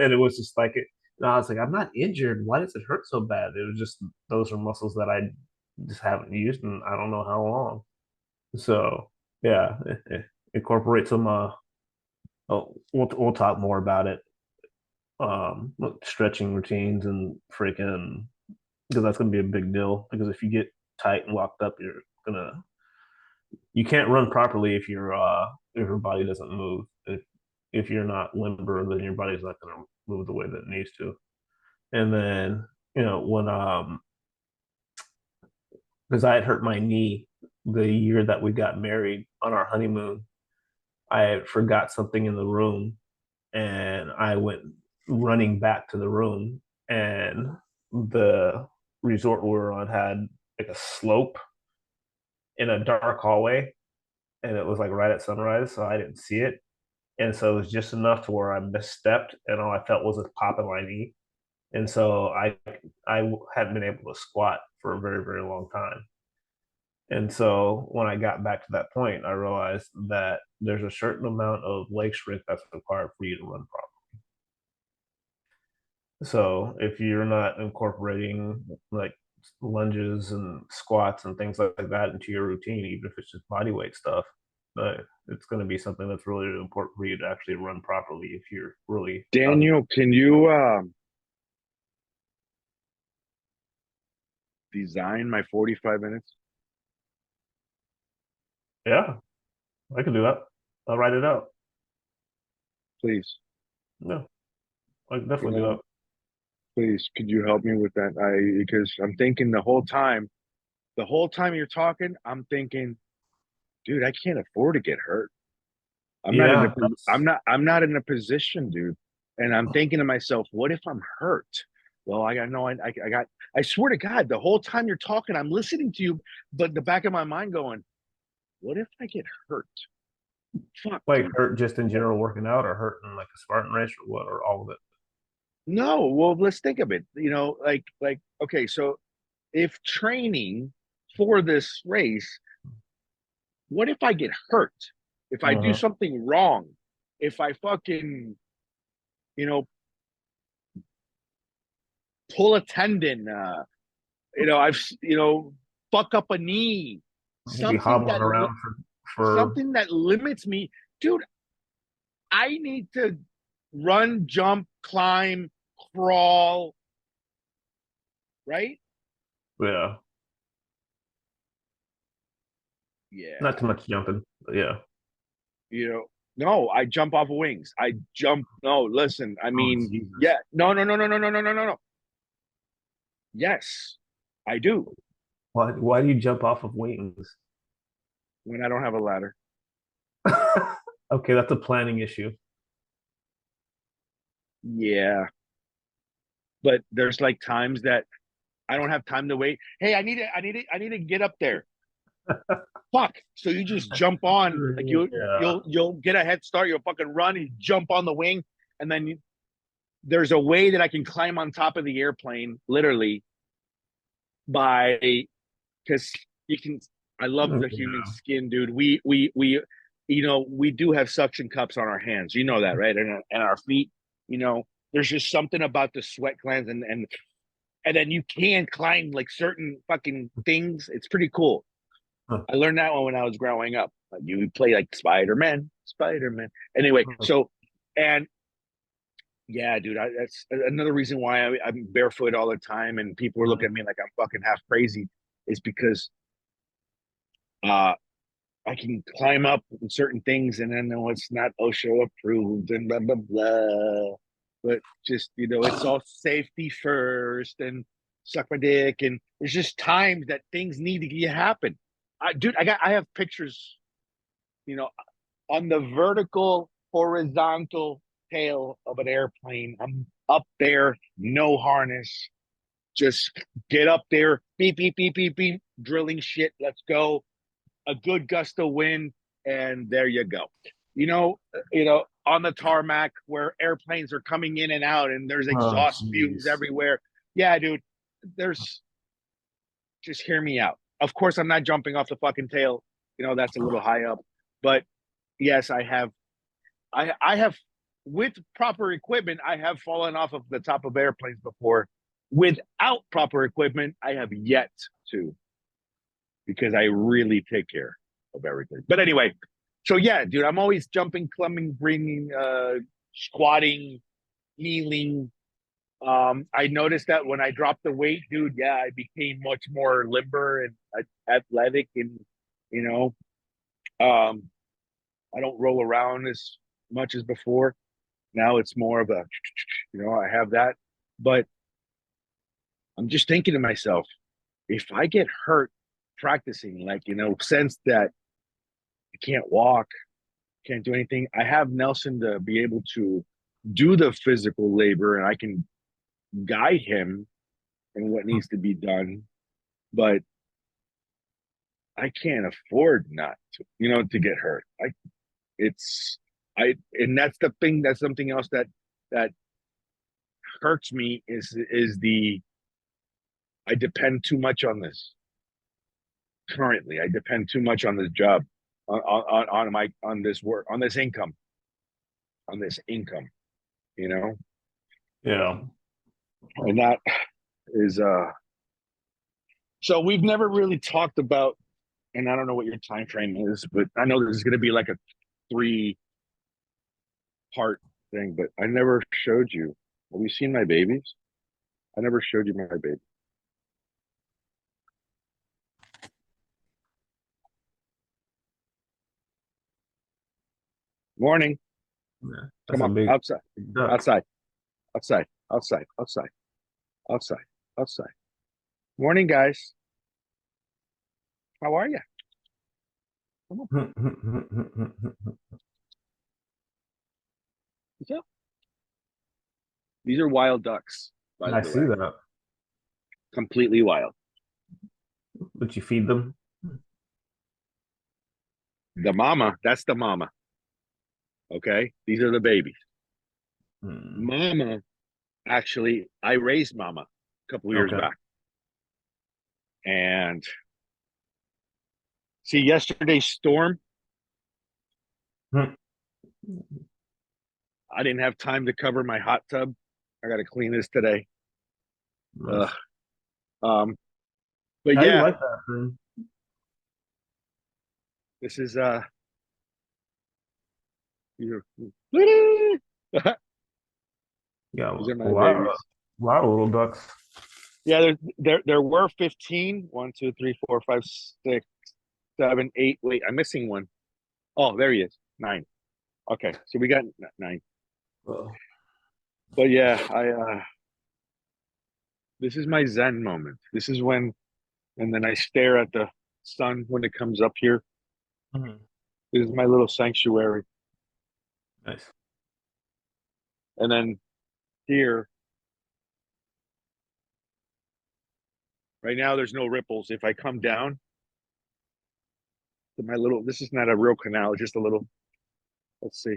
And it was just like it. And I was like, I'm not injured. Why does it hurt so bad? It was just those are muscles that I just haven't used in I don't know how long. So yeah, incorporate some. Oh, we'll talk more about it stretching routines and freaking because that's gonna be a big deal. Because if you get tight and locked up, gonna you can't run properly if your body doesn't move. If you're not limber, then your body's not gonna move the way that it needs to. And then when because I had hurt my knee the year that we got married on our honeymoon, I forgot something in the room, and I went running back to the room, and the resort we were on had like a slope in a dark hallway, and it was like right at sunrise, so I didn't see it. And so it was just enough to where I misstepped, and all I felt was a pop in my knee. And so I hadn't been able to squat for a very very long time. And so when I got back to that point, I realized that there's a certain amount of leg strength that's required for you to run properly. So if you're not incorporating like lunges and squats and things like that into your routine, even if it's just body weight stuff, it's going to be something that's really important for you to actually run properly if you're really out of. Daniel, can you design my 45 minutes, Yeah, I can do that. I'll write it out. please? Yeah, I can You definitely do that. know, please, could you help me with that? I Because I'm thinking the whole time you're talking, I'm thinking, dude, I can't afford to get hurt. Yeah, that's I'm not in a position, dude. And I'm thinking to myself, what if I'm hurt? Well, I got no, I got, I swear to God, the whole time you're talking, I'm listening to you, but the back of my mind going, what if I get hurt? Fuck, like dude. hurt just in general working out, or hurt in like a Spartan race, or what, or all of it. No, well, let's think of it. Okay, so if training for this race, what if I get hurt? If I do Uh-huh. something wrong? If I fucking, you know, pull a tendon, I've, fuck up a knee, You'll be hobbling around for something that limits me, dude. I need to run, jump, climb, crawl, right? yeah, not Yeah, too much jumping. But yeah. you know. No, I jump off of wings. I jump. No, listen. I Oh mean, Jesus! yeah. No, no, no, no, no, no, no, no, no, no. Yes, I do Why do you jump off of wings? when I don't have a ladder. Okay, that's a planning issue. Yeah, but there's like times that I don't have time to wait. Hey, I need to get up there. Fuck. So you just jump on, like Yeah. you'll get a head start. You'll fucking run. You jump on the wing, and then there's a way that I can climb on top of the airplane, literally by because you can. I love the human Yeah. skin, dude. We do have suction cups on our hands. You know that, right? And our feet. There's just something about the sweat glands and then you can climb like certain fucking things. It's pretty cool. Huh. I learned that one when I was growing up. You play like Spider-Man, Spider-Man. Anyway, so and yeah, dude, that's another reason why I'm barefoot all the time, and people are looking at me like I'm fucking half crazy, is because uh I can climb up certain things, and then know it's not OSHA approved and blah blah blah. But just it's all safety first and suck my dick, and there's just times that things need to happen. Dude, I have pictures, you know, on the vertical, horizontal tail of an airplane. I'm up there, no harness, just get up there, beep beep beep beep beep, drilling shit. Let's go, a good gust of wind, and there you go. On the tarmac where airplanes are coming in and out, and there's Oh exhaust fumes jeez. everywhere. Yeah, dude, there's just hear me out. Of course, I'm not jumping off the fucking tail. That's a little high up, but yes, I have. I have with proper equipment. I have fallen off of the top of airplanes before. Without proper equipment, I have yet to because I really take care of everything. But anyway, so yeah, dude, I'm always jumping, climbing, bringing, squatting. healing. I noticed that when I dropped the weight, dude, yeah, I became much more limber and athletic, and you know, um, I don't roll around as much as before. Now it's more of a, I have that. But I'm just thinking to myself, if I get hurt practicing, like, sense that I can't walk, can't do anything, I have Nelson to be able to do the physical labor and I can guide him in what needs to be done. But I can't afford not to, to get hurt. It's, and that's the thing. That's something else that hurts me is the I depend too much on this currently. I depend too much on this job, on my on this work, on this income, you know, Yeah. and that is So we've never really talked about, and I don't know what your time frame is, but I know this is going to be like a 3-part thing. But I never showed you. Have you seen my babies? I never showed you my baby. Morning. Yeah. That's Come a on, big outside, duck. outside, outside, outside, outside, outside, outside. Morning, guys. How are you? Come on. Yeah. These are wild ducks, by I the see way. that. Completely wild. But you feed them? The mama, that's the mama. Okay. These are the babies. Hmm. Mama, actually, I raised mama a couple years Okay. back. And see, yesterday's storm, Hmm. I didn't have time to cover my hot tub. I got to clean this today. Nice. Uh, um, but How do you yeah, like that thing? this is these Yeah, are my babies. a lot of little ducks. Yeah, there were 15. 1, 2, 3, 4, 5, 6, 7, 8. Wait, I'm missing one. Oh, there he is. 9. Okay, so we got 9. Oh. But yeah, I this is my Zen moment. This is when, and then I stare at the sun when it comes up here. Mhm. This is my little sanctuary. Nice. And then here, right now, there's no ripples. If I come down to my little, this is not a real canal, it's just a little, let's see.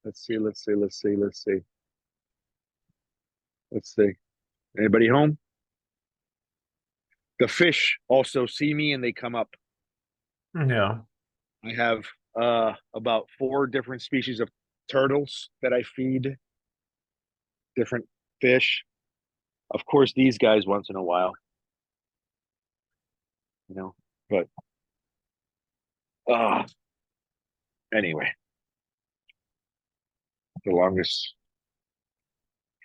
Let's see, let's see, let's see, let's see. Let's see. Anybody home? The fish also see me and they come up. Yeah. I have about 4 different species of turtles that I feed, different fish. Of course, these guys once in a while, you know, but uh anyway, the longest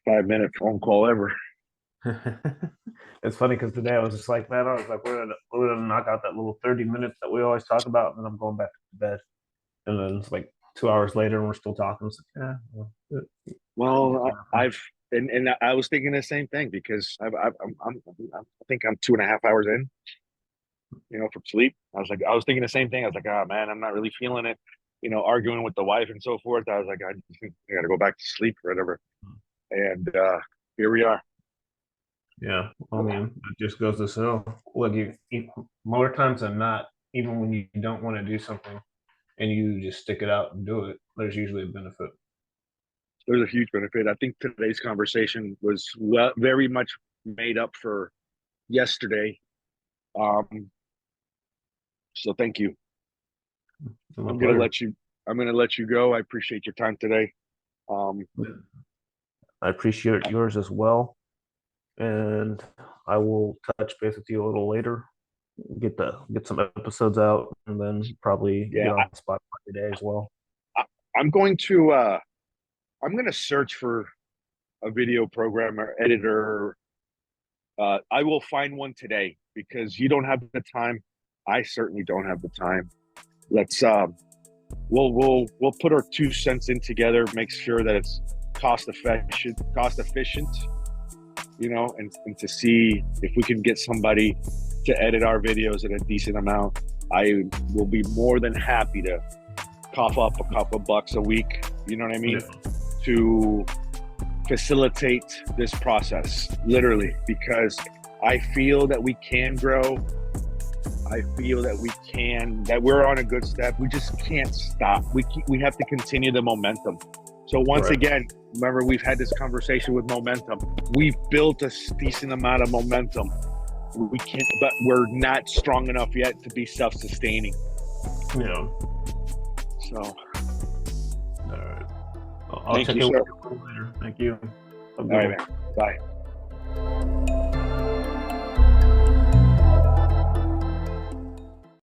5-minute phone call ever. It's funny because today I was just like, man, I was like, we're gonna knock out that little 30 minutes that we always talk about, and then I'm going back to bed. And then it's like 2 hours later, and we're still talking. It's like, yeah, well, Well, I've and I was thinking the same thing because I think I'm 2.5 hours in, from sleep. I was thinking the same thing. I was like, oh man, I'm not really feeling it. Arguing with the wife and so forth. I was like, I got to go back to sleep or whatever. And here we are. yeah. I mean, it just goes to show, like more times than not, even when you don't want to do something and you just stick it out and do it, there's usually a benefit. There's a huge benefit. I think today's conversation was very much made up for yesterday. Um, so thank you. It's my I'm gonna pleasure. let you. I'm gonna let you go. I appreciate your time today. Um, I appreciate yours as well, and I will touch base with you a little later. Get some episodes out, and then probably yeah, get on Spotify today as well. I, I'm going to. I'm gonna search for a video programmer, editor. I will find one today because you don't have the time. I certainly don't have the time. Let's we'll put our 2 cents in together, make sure that it's cost efficient, you know, and to see if we can get somebody to edit our videos at a decent amount. I will be more than happy to cough up a couple bucks a week, you know what I mean, Yeah. to facilitate this process, literally, because I feel that we can grow. I feel that that we're on a good step. We just can't stop. We have to continue the momentum. So once Right. again, remember, we've had this conversation with momentum. We've built a decent amount of momentum. We can't, but we're not strong enough yet to be self-sustaining. Yeah. So, All right. I'll thank check you, in with sir. you later. Thank you. Have a All good right, one. man. Bye.